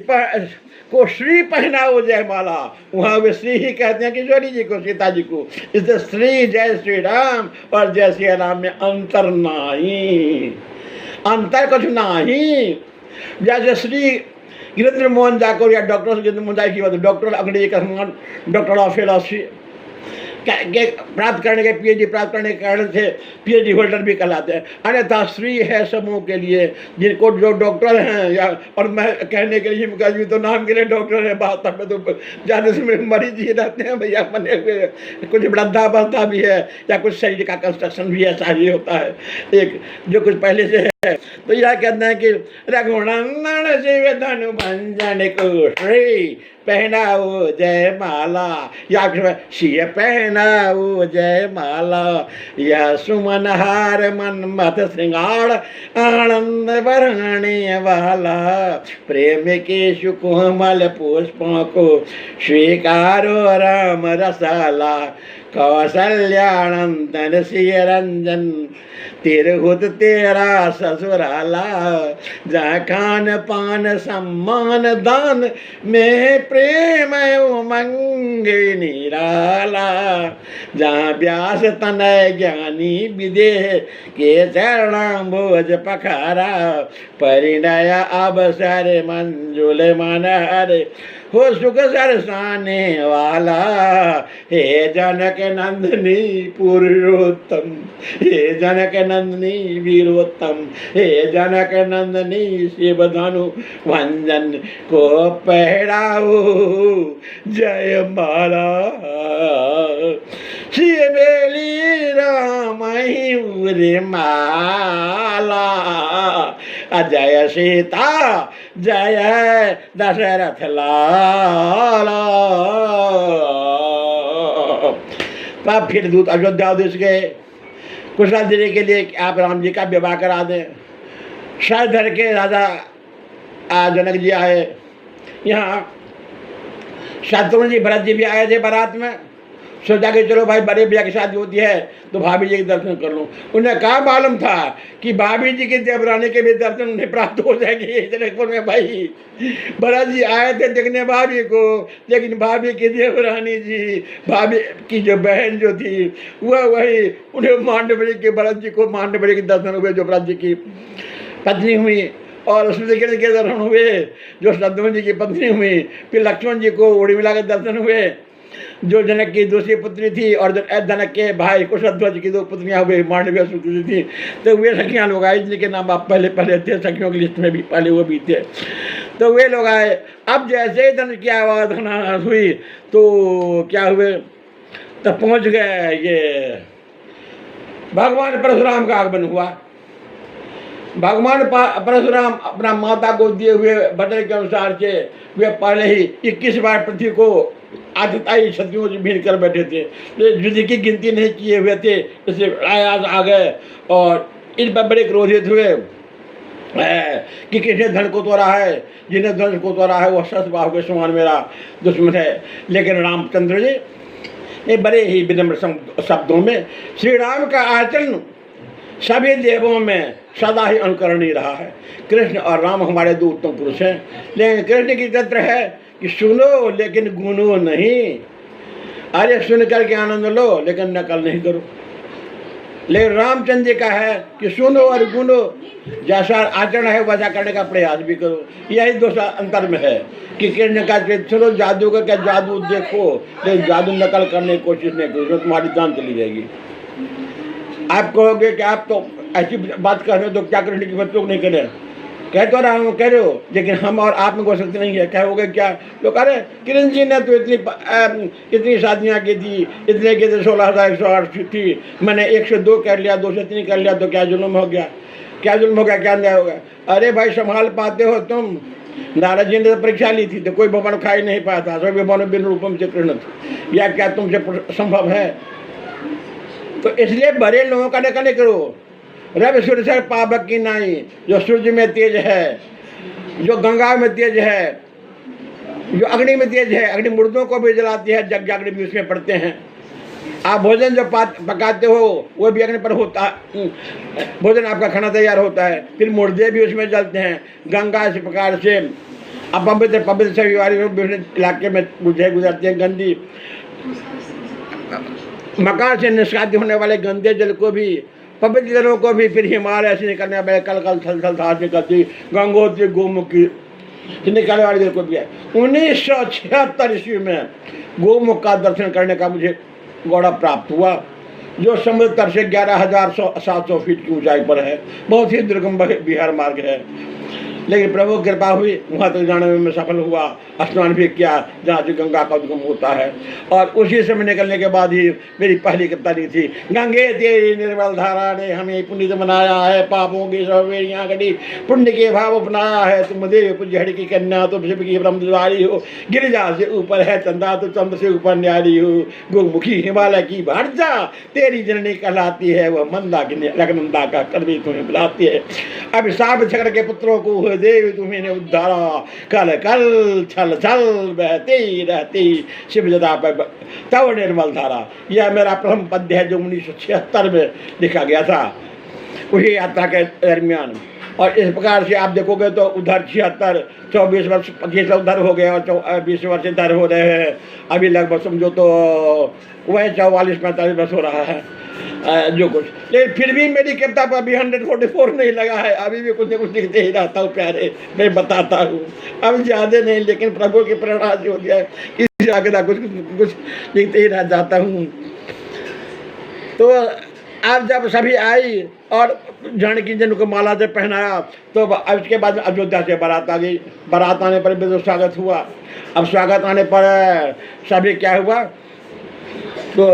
को श्री पहनाओ जय माला, वहाँ वे श्री ही कहते हैं किशोरी जी को, सीता जी को। इससे श्री जय श्री राम और जय श्री राम में अंतर नहीं, अंतर कुछ नहीं। जैसे श्री गिरिंद्र मोहन जाकर या डॉक्टर गिरिंद्र मोहन जाकर की बात, डॉक्टर अंग्रेजी का सम्मान डॉक्टर ऑफ फिलॉसफी प्राप्त करने के, पीएचडी प्राप्त करने के कारण से पीएचडी होल्डर भी कहलाते हैं। अन्यथा श्री है समूह के लिए जिनको जो डॉक्टर हैं, या और मैं कहने के लिए भी तो नाम के लिए डॉक्टर है, बात में तो ज़्यादा से मरीज ही रहते हैं भैया बने हुए, कुछ वृद्धावस्था भी है या कुछ शरीर का कंस्ट्रक्शन भी ऐसा ही होता है एक जो कुछ पहले से है। तो यह कहते हैं कि रघुनंदन शिव धनु भंजन को श्री पहनाओ जय माला, या शिव पहनाओ जय माला, यह सुमन हार मन मत श्रृंगार आनंद बरहने वाला, प्रेम के सुकोमल पुष्पों को स्वीकारो राम रसाला, कौशल्यानंदन सिय रंजन तिरहुत तेरा ससुराला, जहाँ खान पान सम्मान दान में प्रेम उमंग निराला, जहाँ व्यास तनय ज्ञानी विदेह के चरण भोज पखारा, परिणय अवसर मंजुल मनहर हो सुख सरसाने वाला, हे जनक नंदनी पुरुषोत्तम, हे जनक नंदनी वीरोत्तम, हे जनक नंदनी शिव धनु भंजन को पहराओ जय माला, शिवेली राम रे माला, जय सीता जय दशरथ लाला। तब फिर दूत अयोध्या देश गए कुशल देने के लिए कि आप राम जी का विवाह करा दें। सर धर के राजा जनक जी आए, यहाँ शत्रुघ्न जी भरत जी भी आए थे बारात में। सोचा कि चलो भाई बड़े भैया की शादी होती है तो भाभी जी के दर्शन कर लूँ। उन्हें कहा मालूम था कि भाभी जी के देवरानी के भी दर्शन उन्हें प्राप्त हो जाएंगे जनकपुर में। भाई भरत जी आए थे देखने भाभी को, लेकिन भाभी की देवरानी जी, भाभी की जो बहन जो थी वह वही उन्हें मांडवरी के, भरत जी को मांडवरी के दर्शन हुए जो भरत जी की पत्नी हुई, और उसमें के दर्शन हुए जो शत्रुघ्न जी की पत्नी हुई। फिर लक्ष्मण जी को उर्मिला के दर्शन हुए जो जनक की दूसरी पुत्री थी, और जनक के भाई कुशध्वज की 2 पुत्रियां हुई मांडव्य सुकृति थी। तो वे सखियां लोग आए जिनके नाम आप पहले थे, सखियों की लिस्ट में भी पहले वो भी थे। तो वे लोग आए। अब जैसे ही धनुष की आवाज़ हुई तो क्या हुए, तब पहुंच गए ये भगवान परशुराम का आगमन हुआ। भगवान परशुराम अपना माता को दिए हुए बटन के अनुसार से वे पहले ही 21 बार पृथ्वी को आदिताई क्षत्रियों से भीड़ कर बैठे थे, तो युद्ध की गिनती नहीं किए हुए थे, इसलिए आयाज आ गए और इन पर बड़े क्रोधित हुए कि किसने धन को तोड़ा है, जिन्हें धन को तोड़ा है वो शस्त्र बाहु के समान मेरा दुश्मन है। लेकिन रामचंद्र जी ने बड़े ही विनम्र शब्दों में श्री राम का आचरण सभी देवों में सदा ही अनुकरणीय रहा है। कृष्ण और राम हमारे 2 उत्तम पुरुष हैं, लेकिन कृष्ण की तंत्र है कि सुनो लेकिन गुनो नहीं। अरे सुन करके आनंद लो लेकिन नकल नहीं करो। लेकिन रामचंद्र जी का है कि सुनो और गुनो, जैसा आचरण है वैसा करने का प्रयास भी करो। यही 2 अंतर में है कि कृष्ण का सुनो जादू का क्या जादू देखो, लेकिन जादू नकल करने की कोशिश नहीं करो, तुम्हारी जान चली जाएगी। आप कहोगे कि आप तो ऐसी बात कर रहे हो तो क्या कृष्ण की बच्चों नहीं करें, कह तो रहा हूँ, कह रहे हो, लेकिन हम और आप में हो सकते नहीं है। कहोगे क्या लोग, अरे कृष्ण जी ने तो इतनी शादियाँ की थी, इतने की थे 16,108 थी, मैंने 102 कर लिया, 203 कर लिया, तो क्या जुल्म हो गया, क्या जुल्म हो गया, क्या अन्याय हो गया। अरे भाई संभाल पाते हो तुम। नारद जी ने तो परीक्षा ली थी तो कोई भवन खा ही नहीं पाया था, सभी भवन बिन रूपम से कृष्ण थे। या क्या तुमसे संभव है? तो इसलिए बड़े लोगों का निकल करो। रवि सूर्य से पावक की नाई, जो सूर्य में तेज है, जो गंगा में तेज है, जो अग्नि में तेज है, अग्नि मुर्दों को भी जलाती है, जग जागृत भी उसमें पड़ते हैं। आप भोजन जो पकाते हो वो भी अग्नि पर होता है, भोजन आपका खाना तैयार होता है, फिर मुर्दे भी उसमें जलते हैं। गंगा इस प्रकार से अपवित्र पवित्र से विभिन्न इलाके में गुजरती है। गंदी मकान से निष्कासित होने वाले गंदे जल को भी, पवित्र जलों को भी फिर हिमालय से निकलने वाले कल कल थल थल धार निकलती गंगोत्री गोमुखी से निकलने वाले जल को भी है। 1976 ईस्वी में गोमुख का दर्शन करने का मुझे गौरव प्राप्त हुआ, जो समुद्र तट से 11,700 फीट की ऊंचाई पर है। बहुत ही दुर्गम बिहार मार्ग है, लेकिन प्रभु कृपा हुई, वहाँ तक जाने में मैं सफल हुआ। स्नान भी किया जहाँ से गंगा का उद्गम होता है, और उसी समय निकलने के बाद ही मेरी पहली कप्तानी थी। गंगे तेरी निर्मल धारा ने हमें पुण्य बनाया है, पापों की सवेरियाँ कटी पुण्य के भाव अपनाया है। तुम देव पुजहड़ की कन्या, तुम शिव की ब्रह्मद्वारी हो, गिरिजा से ऊपर है चंदा, तो चंद्र से ऊपर न्यारी हो। गुरुमुखी हिमालय की भाषा तेरी जननी कहलाती है, वह मंदा की लग्नंदा का कभी तुम्हें बुलाती है। अभिशाप छकड़ के पुत्रों को देवी तुम्हें उद्धारा, कल कल छल छल बहती रहती शिव जदा पर तव निर्मल धारा। यह मेरा प्रथम पद्य है, जो 1976 में लिखा गया था उसी यात्रा के दरमियान। और इस प्रकार से आप देखोगे तो उधर 76, 24 वर्ष 25 उधर हो गए, और 20 वर्ष इधर हो रहे हैं। अभी लगभग समझो तो वह 44-45 वर्ष हो रहा है जो कुछ। लेकिन फिर भी मेरी कविता पर अभी 144 नहीं लगा है, अभी भी कुछ न कुछ लिखते ही रहता हूँ प्यारे, मैं बताता हूँ। अब ज़्यादा नहीं, लेकिन प्रभु की प्रेरणा से हो गया है, इससे आगे कुछ कुछ लिखते ही रह जाता हूँ। तो अब जब सभी आई और जानकी जन को माला से पहनाया, तो अब इसके बाद अयोध्या से बारात आ गई। बारात आने पर भी तो स्वागत हुआ। अब स्वागत आने पर सभी क्या हुआ, तो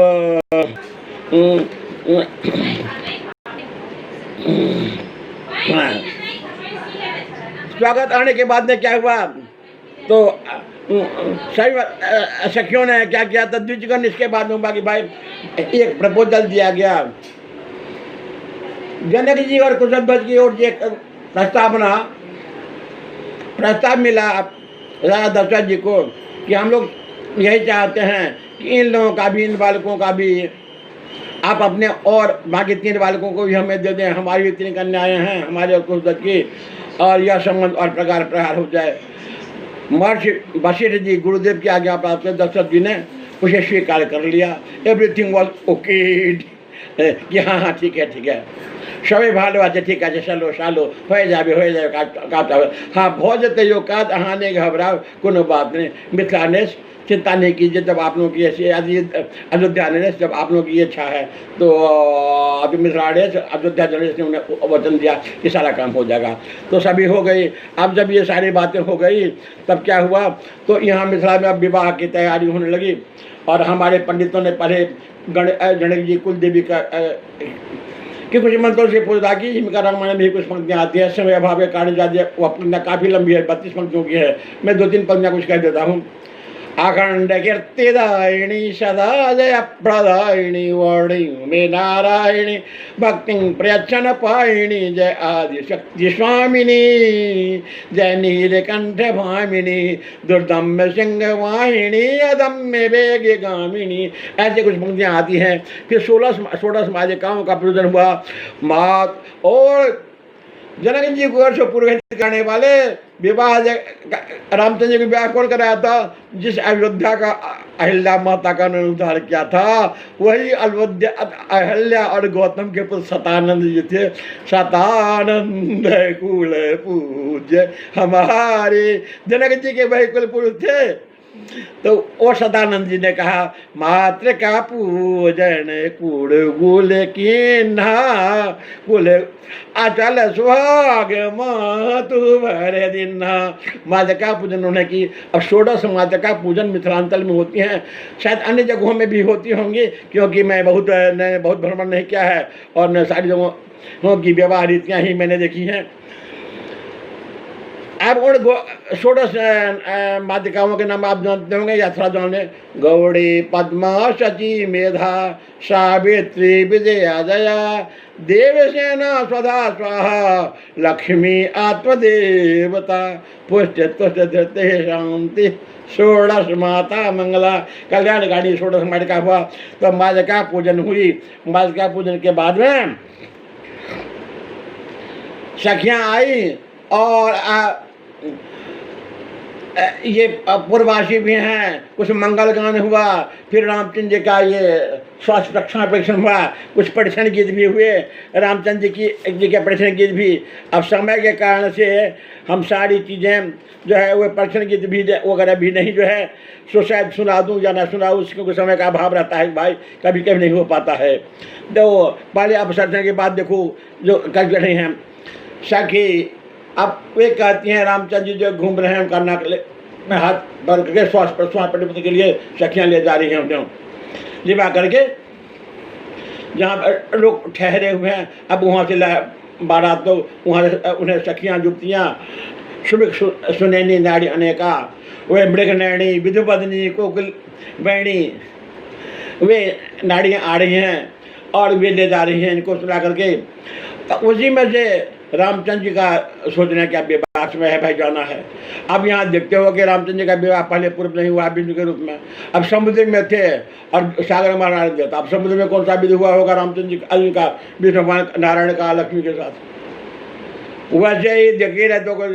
स्वागत आने के बाद में क्या हुआ, तो सभी सखियों ने क्या किया था, द्विजगण। इसके बाद में बाकी भाई एक प्रपोजल दिया गया जनक जी और कुशध्वज की ओर से, प्रस्ताव मिला राजा दशरथ जी को कि हम लोग यही चाहते हैं कि इन लोगों का भी, इन बालकों का भी आप अपने और बाकी 3 बालकों को भी हमें दे दें। हमारी भी 3 कन्याएं हैं, हमारे और कुशध्वज की, और यह संबंध और प्रकार प्रहार हो जाए। महर्षि वशिष्ठ जी गुरुदेव की आज्ञा प्राप्त कर दशरथ जी ने उसे स्वीकार कर लिया। एवरीथिंग वॉज ओके कि हाँ हाँ ठीक है सभी भालो अच्छे ठीक है, चलो सालो हो जाए हाँ भोजते यो काज अहाने घबराओ कोनो बात नहीं। मिथिला ने चिंता नहीं कीजिए, जब आप लोगों की ऐसी अयोध्या ने जब आप लोगों की इच्छा है तो अभी मिथिला ने अयोध्या जनरेश ने उन्हें वचन दिया कि सारा काम हो जाएगा। तो सभी हो गई। अब जब ये सारी बातें हो गई तब क्या हुआ, तो यहाँ मिथिला में अब विवाह की तैयारी होने लगी, और हमारे पंडितों ने पढ़े गणेश जी कुल देवी का कि कुछ मंत्रों से पूछा कि इनका रामायण में भी कुछ पंक्तियाँ आती है। समय अभाव के कारण ज़्यादा वो पंक्तियाँ काफ़ी लंबी है, 32 पंक्तियों की है। मैं 2-3 पंक्तियाँ कुछ कह देता हूँ। अखंड कीर्तिदायिनी सदा जय प्रदायिनी वाणी में नारायणी भक्ति प्रयच्छन पायिनी जय आदि शक्ति स्वामिनी जय नीलकंठ भामिनी दुर्दम्य सिंह वाहिनी अदम्य वेग गामिनी। ऐसे कुछ पंक्तियाँ आती हैं। फिर 16 समाजिकाओं का पूजन हुआ। मात और जनक जी को वर्षों पुरोहित करने वाले विवाह रामचंद्र जी को विवाह कौन कराया था, जिस अयोध्या का अहिल्या माता का उन्होंने उद्धार किया था, वही अयोध्या अहिल्या और गौतम के पुत्र शतानंद जी थे। शतानंद कुल पूज्य हमारे जनक जी के वही कुल पुरुष थे। तो ओ सदानंद जी ने कहा मात्र का पूजन कुल गुल कीन्हा कुल अचल सुहाग मातु भर दिन्हा। माता का पूजन उन्होंने की। अब 16 माता का पूजन मिथिलांचल में होती हैं, शायद अन्य जगहों में भी होती होंगी, क्योंकि मैं बहुत भ्रमण नहीं किया है और न सारी जगहों की विवाह रीतियाँ ही मैंने देखी हैं। अब उन षोडश माध्यिकाओं के नाम आप जानते होंगे या थोड़ा जाने। गौड़ी, पद्मा, शची, मेधा, सावित्री, विजया, जया, देवसेना, स्वधा, स्वाहा, लक्ष्मी, आत्मदेवता, पुष्ट, तुष्ट, धृति, शांति, षोडश माता मंगला, कल्याणकारी षोडश मालिका हुआ। तो मालिका पूजन हुई। मालिका पूजन के बाद में सखियां आई और ये पूर्ववासी भी हैं, कुछ मंगल गान हुआ, फिर रामचंद्र जी का ये स्वास्थ्य रक्षण परीक्षण हुआ, कुछ परीक्षण गीत भी हुए, रामचंद्र जी के परीक्षण गीत भी। अब समय के कारण से हम सारी चीज़ें जो है वो परीक्षण गीत भी वगैरह भी नहीं जो है सो शायद सुना दूँ या ना सुनाऊँ, क्योंकि समय का अभाव रहता है भाई, कभी कभी नहीं हो पाता है। तो पहले अब सर्जन के बाद देखो जो कर रहे हैं सखी। अब वे कहती हैं रामचंद्र जी जो घूम रहे हैं उनका नाक में हाथ भर करके श्वास प्रश्वास के लिए सखियाँ ले जा रही हैं उन्हें लिवा करके जहाँ पर लोग ठहरे हुए हैं। अब वहाँ से बारात तो वहाँ से उन्हें सखियाँ जुबतियाँ शुभ सुनैनी नाड़ी अनेका, वे मृगनैणी, विधुपत्नी, कोकिल बैणी, वे नाड़ियाँ आ रही हैं और वे ले जा रही हैं इनको सुना करके। उसी में से रामचंद्र जी का सोचना कि अब विवाह में है भाई जाना है। अब यहाँ देखते हो कि रामचंद्र जी का विवाह पहले पूर्व नहीं हुआ बिंदु के रूप में, अब समुद्र में थे और सागर महाराज देता। अब समुद्र में कौन सा विधि हुआ होगा रामचंद्र जी का विष्णु भगवान नारायण का लक्ष्मी के साथ। वैसे ही देखिए रहे तो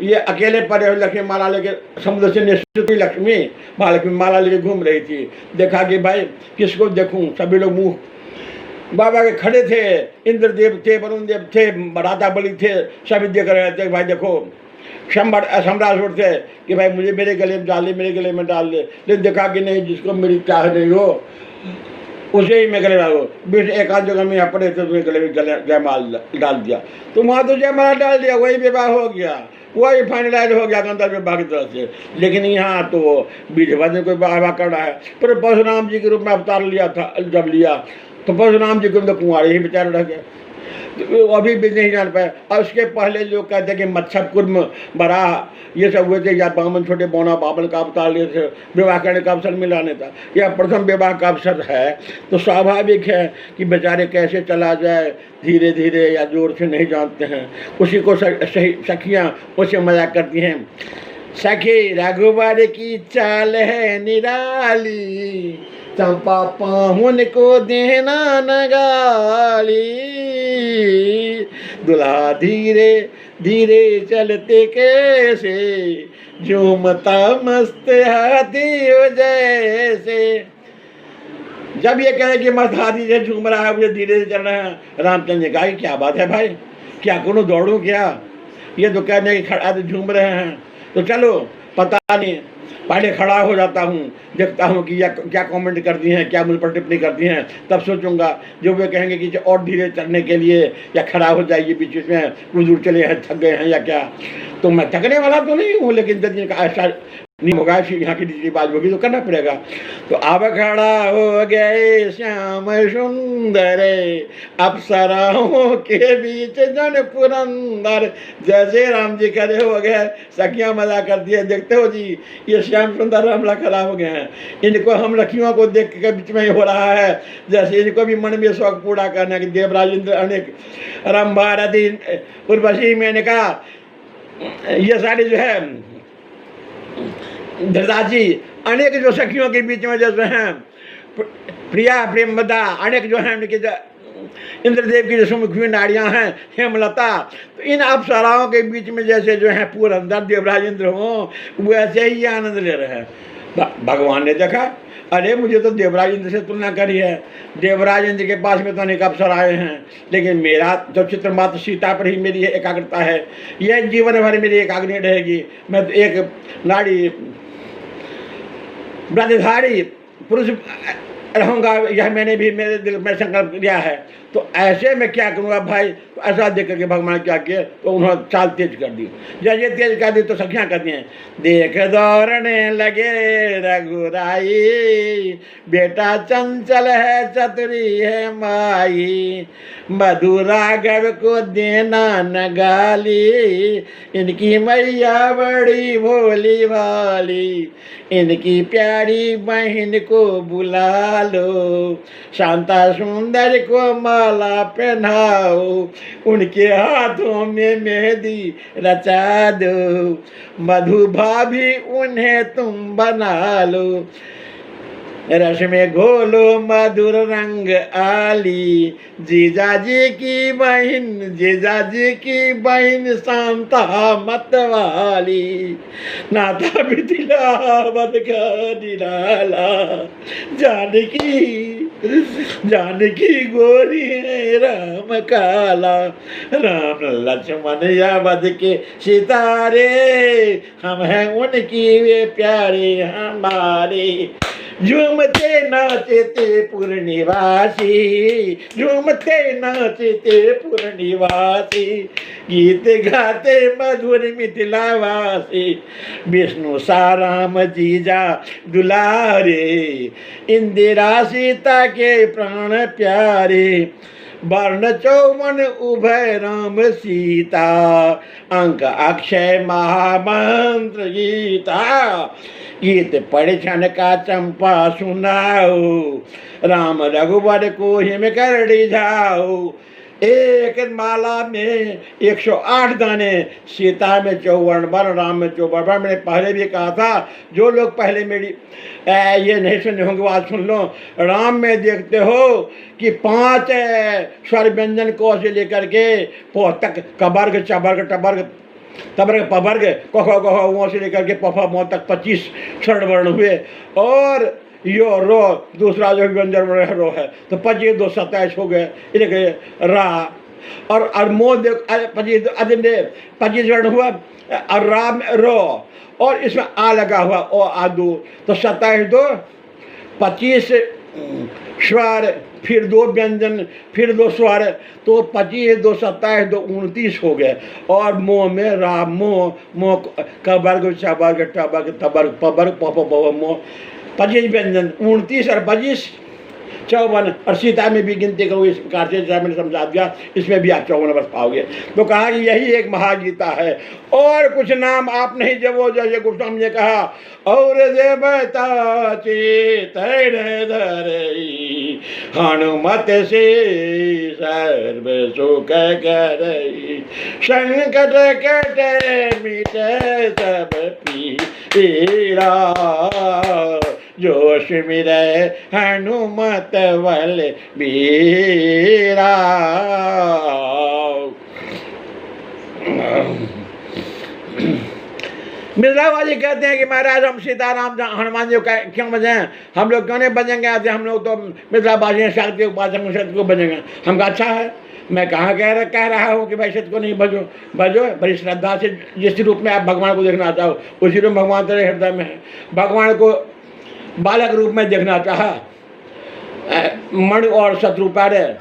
ये अकेले पड़े लक्ष्मी माला लेके समुद्र से निश्चित ही लक्ष्मी महालक्ष्मी माला लेके घूम रही थी। देखा कि भाई किसको देखूं, सभी लोग मुँह बाबा के खड़े थे, इंद्रदेव थे, वरुण देव थे, राधा बलि थे, सभी देख रहे थे। भाई देखो सम्राट उठते कि भाई मुझे मेरे गले में डाल ले, मेरे गले में डाल ले। लेकिन देखा कि नहीं, जिसको मेरी चाह नहीं हो उसे ही मैं गले डालो। बीच एक आध जगह में यहाँ पड़े थे तो गले में जयमाल डाल दिया, तो वहाँ तो जयमाला डाल दिया, वही विवाह हो गया, वही फाइनलाइज हो गया गंतव्य विवाह की तरफ से। लेकिन यहाँ तो विधिवत ने कोई विवाह कर रहा है। पर परशुराम जी के रूप में अवतार लिया था, जब लिया तो परशुराम जी को तो कुंवारे ही बेचारे रह गए, तो अभी भी नहीं जान पाए। और उसके पहले लोग कहते हैं कि मच्छर कुर्म बराह ये सब हुए थे, या बामन छोटे बौना बाबन का अवतार लिए थे, विवाह करने का अवसर मिला नहीं था। यह प्रथम विवाह का अवसर है, तो स्वाभाविक है कि बेचारे कैसे चला जाए, धीरे धीरे या जोर से नहीं जानते हैं। उसी को सखियाँ उसे मजाक करती हैं। सखी रघुवर की चाल है निराली, चंपा पाहुन को देना नगाली, दुल्हा धीरे धीरे चलते कैसे, झूमता मस्त हाथी हो जैसे। जब ये कहे कि मस्त हाथी से झूम रहा है, मुझे धीरे से चल रहा है, रामचंद्र ने कहा क्या बात है भाई, क्या करूँ, दौड़ूं क्या? ये तो कहने कि खड़ा तो झूम रहे हैं, तो चलो पता नहीं, पहले खड़ा हो जाता हूँ, देखता हूँ कि क्या कमेंट करती हैं, क्या मुझ पर टिप्पणी करती हैं, तब सोचूंगा। जो वे कहेंगे कि और धीरे चढ़ने के लिए या खड़ा हो जाइए बीच में, कुछ दूर चले हैं, थक गए हैं या क्या, तो मैं थकने वाला तो नहीं हूँ, लेकिन जब का ऐसा नहीं होगा, यहाँ की रीति रिवाज होगी तो करना पड़ेगा। तो अब खड़ा हो गए श्याम सुंदर, अप्सराओं के बीच जन पुरंदर। जैसे राम जी खड़े हो गए, सखियाँ मजा करती है, देखते हो जी ये श्याम सुंदर रामला खड़ा हो गए हैं, इनको हम लखियों को देख के बीच में हो रहा है, जैसे इनको भी मन में शौक पूरा करना कि देवराज इंद्र अनेक रंभा रति उर्वशी। मैंने कहा ये सारी जो है धृतराज जी अनेक जो सखियों के बीच में जैसे हैं प्रिया प्रेमदा, अनेक जो हैं उनके इंद्रदेव की जो सुमुखी नाड़ियाँ हैं हेमलता, तो इन अप्सराओं के बीच में जैसे जो है पुरंदर देवराज इंद्र हों, वैसे ही आनंद ले रहे हैं। भगवान ने देखा, अरे मुझे तो देवराज इंद्र से तुलना करी है, देवराज इंद्र के पास में तो अनेक अवसर आए हैं, लेकिन मेरा तो चित्र मात्र सीता पर ही मेरी एकाग्रता है, यह जीवन भर मेरी एकाग्र रहेगी। मैं तो एक नाड़ी व्रतधारी पुरुष रहूँगा, यह मैंने भी मेरे दिल में संकल्प लिया है। तो ऐसे में क्या करूँगा भाई? तो ऐसा देख करके भगवान क्या किए, तो उन्होंने चाल तेज कर दी। जब ये तेज कर दी तो सखियाँ कहती हैं, देख दौड़ने लगे रघुराई, बेटा चंचल है चतुरी है माई, मधु राघव को देना न गाली, इनकी मैया बड़ी भोली भाली, इनकी प्यारी बहन को बुला लो, शांता सुंदर को माला पहनाओ, उनके हाथों में मेहंदी रचा दो, मधु भाभी उन्हें तुम बना लो, रस में घोलो मधुर रंग आली, जीजाजी की बहन शांता मतवाली, नाता बितिला बद का निराला, जानकी गोरी है राम काला, राम लक्ष्मण यावद के सितारे, हम हैं उनकी वे प्यारे हमारे, झूमते नाचते पुर निवासी, झूमते नाचते पुर निवासी, गीत गाते मधुर मिथिलावासी, विष्णु साराम जीजा दुलारे, इंदिरा सीता के प्राण प्यारे, वर्ण चौवन उभय राम सीता, अंक अक्षय महामंत्र गीता, गीत पढ़ क्षण का चंपा सुनाओ, राम रघुवर को हिम कर रिझाओ, एक माला में 108 दाने, सीता में 54 बार, राम में 54 बार। मैंने पहले भी कहा था, जो लोग पहले मेरी ये नहीं सुने होंगे वो आज सुन लो। राम में देखते हो कि 5 स्वर व्यंजन को से लेकर के पो तक, कबर्ग चबर्ग टबर्ग तबर्ग पबर्ग कह कह से लेकर के पफा मो तक 25 स्वर्ण वर्ण हुए, और यो रो दूसरा जो व्यंजन रो है तो 25 2 27 हो गए, इनके रा और मो 25 वर्ण हुआ, और राम रो और इसमें आ लगा हुआ ओ आदू, तो 27 2 25 स्वर, फिर 2 व्यंजन, फिर 2 स्वर, तो 25 2 27 2 29 हो गए। और मोह में राम मोह कबर्ग चबर्ग टबर्ग तबर्ग पबर्ग पप मोह 25 व्यंजन, 29 और 25 54, और सीता में भी गिनती करो इस प्रकार से, जैसा मैंने समझा दिया, इसमें भी आप 54 वर्ष पाओगे। तो कहा कि यही एक महागीता है, और कुछ नाम आप नहीं जब वो जैसे गोस्वामी ने कहा, और देवता चेत धरई, हनुमत से सर्व सुख करई, संकट कट मिट सब पीरा, जोश मिरे हनुमत बल बीरा। मिर्जाबाजी कहते हैं कि महाराज हम सीताराम हनुमान जी क्यों बजे, हम लोग क्यों नहीं बजेंगे आते, हम लोग तो मिर्जाबाजी शक्ति उपासक सत्य को बजेंगे। हम कहा अच्छा है, मैं कहाँ कह रहा हूँ कि भाई सत्य को नहीं भजो, बड़ी श्रद्धा से जिस रूप में आप भगवान को देखना चाहो उसी रूप भगवान तेरे हृदय में है। भगवान को बालक रूप में देखना चाहा मणि और शत्रुपा रे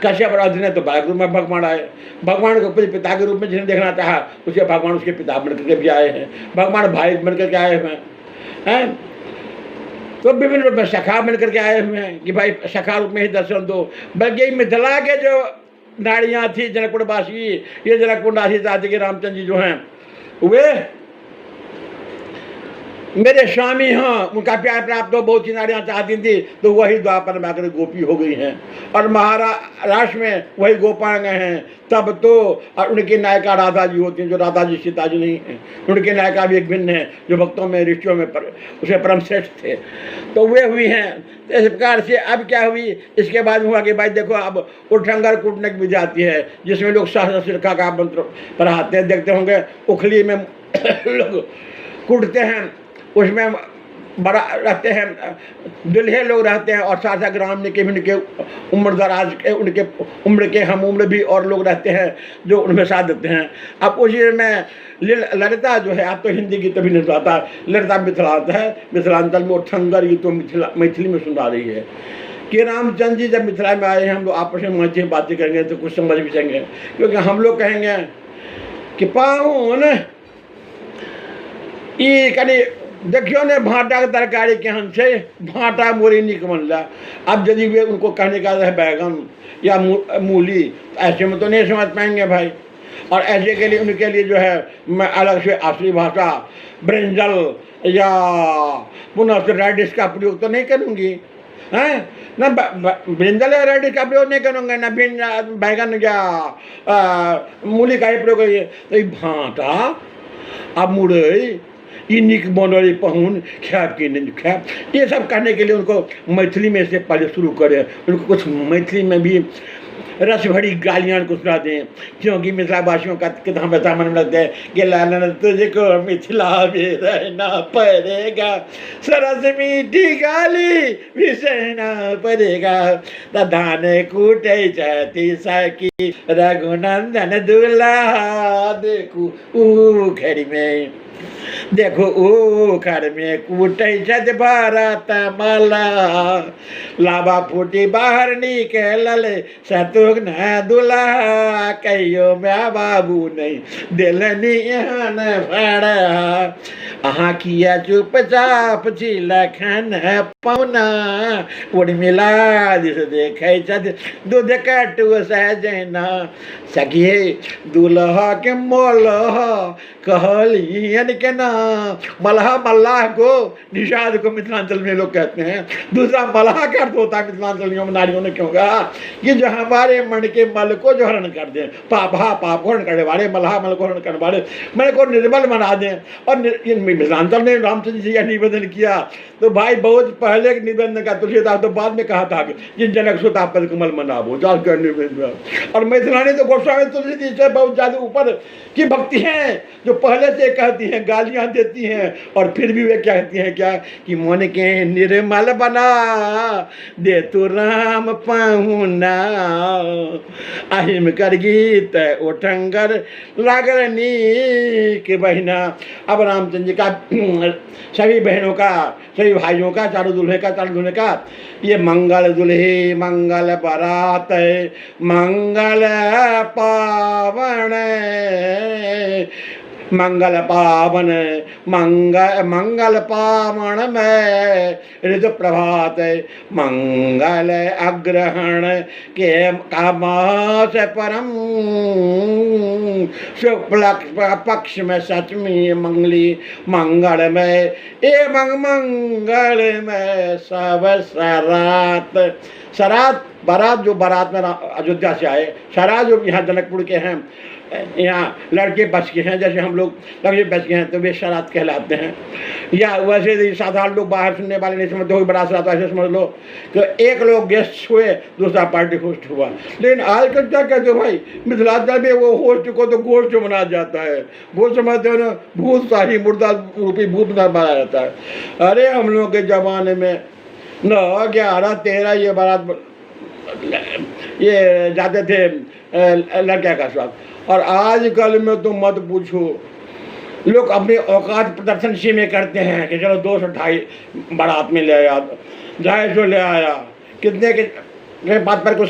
कश्यप और ने तो बालक रूप में भगवान आए, भगवान को अपने पिता के रूप में जिन्हें देखना चाहा उसे भगवान उसके पिता बनकर के भी आए हैं, भगवान भाई बनकर के आए हुए हैं, तो विभिन्न रूप में सखा बनकर के आए हुए हैं कि भाई सखा रूप में ही दर्शन दो। बल्कि मिथिला के जो नारियाँ थी जनकपुरवासी, ये जनकपुरवासी जाति के रामचंद्र जी जो हैं वे मेरे स्वामी हैं, उनका प्यार प्राप्त हो, बहुत सी नारियाँ चाहती थी, तो वही द्वापर में आकर गोपी हो गई हैं, और महाराष्ट्र में वही गोपांग हैं तब तो। और उनकी नायिका राधा जी होती हैं, जो राधा जी सीता जी नहीं हैं, उनकी नायिका भी एक भिन्न है, जो भक्तों में ऋषियों में उसे परम श्रेष्ठ थे, तो वे हुई हैं। तो इस प्रकार से अब क्या हुई, इसके बाद हुआ कि भाई देखो अब उठंगर कूटने की विधि आती है, जिसमें लोग सहस्र शिरका का मंत्र पढ़ाते हैं, देखते होंगे उखली में लोग कूटते हैं, उसमें बड़ा रहते हैं, दुल्हे लोग रहते हैं, और साथ साथ ग्राम में के भी उनके उम्र दराज के, उनके उम्र के हम उम्र भी और लोग रहते हैं जो उनमें साथ देते हैं। अब उसी में ललिता जो है, आप तो हिंदी गीत भी नहीं सुनाता, ललिता मिथिलांत है, मिथिलांचल में वो ठंगर गीत तो मैथिली में सुना रही है कि रामचंद्र जी जब मिथिला में आए हैं, हम लोग आपस में मैथिली में बातें करेंगे तो कुछ समझ भी सकेंगे, क्योंकि हम लोग कहेंगे कि पाहुन ई कनी देखियो ने भाटा के तरकारी केहन छे, भाटा मोरी निक बनला। अब यदि वे उनको कहने का है बैगन या मूली, तो ऐसे में तो नहीं समझ पाएंगे भाई। और ऐसे के लिए उनके लिए जो है मैं अलग से असली भाषा ब्रिंजल या पुनः से रेडिश का प्रयोग तो नहीं करूँगी, हैं ना, ब्रिंजल या रेडिश का प्रयोग नहीं करूँगा, ना बैगन या मूली का ही प्रयोग करिए। तो ये भाटा अब मुड़ई ई निक बनल पहुन खैब कि नहीं खैब, ये सब कहने के लिए उनको मैथिली में से पहले शुरू करें, उनको कुछ मैथिली में भी रस भरी गालियाँ को सुना दें, क्योंकि मिथिलावासियों का कितना बता मन लगता है कि लालन तुझको मिथिला में रहना पड़ेगा, सरस मीठी गाली भी सहना पड़ेगा, धान कूटे चाहती साकी रघुनंदन दूल्हा देखू उखड़ में, देखो उखड़ में कूटे छत भारत माला, लाबा फूटी बाहर निकल शत्रुघ्न दुल्हा, कहियो मैं बाबू नहीं दिलनी फड़ा, अहाँ किया चुपचाप छी लखन पौना, उर्मिला दिस देखे छत दूध कटु सहजना, सखिए दुल्हा के मोलह कहलियन के ना, मल्हा मल्लाह को निषाद को मिथिलांचल में लोग कहते हैं, दूसरा मल्हा का अर्थ होता है मिथिलांचलियों में नारियों ने क्यों कहा कि जो हमारे मन के मल को जो हरण कर दें, पापा पाप को हरण करने वाले, मल्हा मल को हरण करने वाले, मन को निर्मल बना दें। और मिथिलांचल ने रामचंद्र जी का निवेदन किया तो भाई बहुत पहले निवेदन का तुलसीदास तो बाद में कहा था कि जनक सुता पद कमल मनाबो जाल कर निवेदन, और मिथिलानी तो गोस्वामी तुलसी जी से बहुत ज़्यादा ऊपर की भक्ति है, जो पहले से कहती हैं, गालियाँ देती हैं, और फिर भी वे कहती हैं क्या कि मन के निर्मल बना दे तू राम पाहुना, अहिम कर गीत उठंगर लागरनी के बहिना। अब रामचंद्र जी का सभी बहनों का, सभी भाइयों का, चारों दूल्हे का ये मंगल दुल्हे मंगल बारात मंगल पावन, मंगल पावन मंगल पावन में ऋतु प्रभात, मंगल अग्रहण के कामास परम, शुक्ल पक्ष में सचमी मंगली मंगल में एवं मंगल में सब सरात। सरात बारात, जो बारात में अयोध्या से आए, सरात जो यहाँ जनकपुर के हैं, यहाँ लड़के बच के हैं, जैसे हम लोग लड़के बच के हैं तो वे शरात कहलाते हैं। या वैसे साधारण लोग बाहर सुनने वाले नहीं समझते हो बड़ा शरात, ऐसे समझ लो कि एक लोग गेस्ट हुए दूसरा पार्टी होस्ट हुआ। लेकिन आजकल क्या कहते हो भाई, मिथिलांचल में वो होस्ट को तो गोश्त मनाया जाता है, गोश्त समझते हो ना, भूत शाही मुर्दा रूपी भूत बनाया जाता है। अरे हम लोग के ज़माने में 9, 11, 13 ये बारात ये जाते थे लड़के का साथ, और आजकल में तो मत पूछो, लोग अपनी औकात प्रदर्शन इसी में करते हैं कि चलो 200-250 बारात में ले आया, 250 ले आया, कितने के बात पर कुछ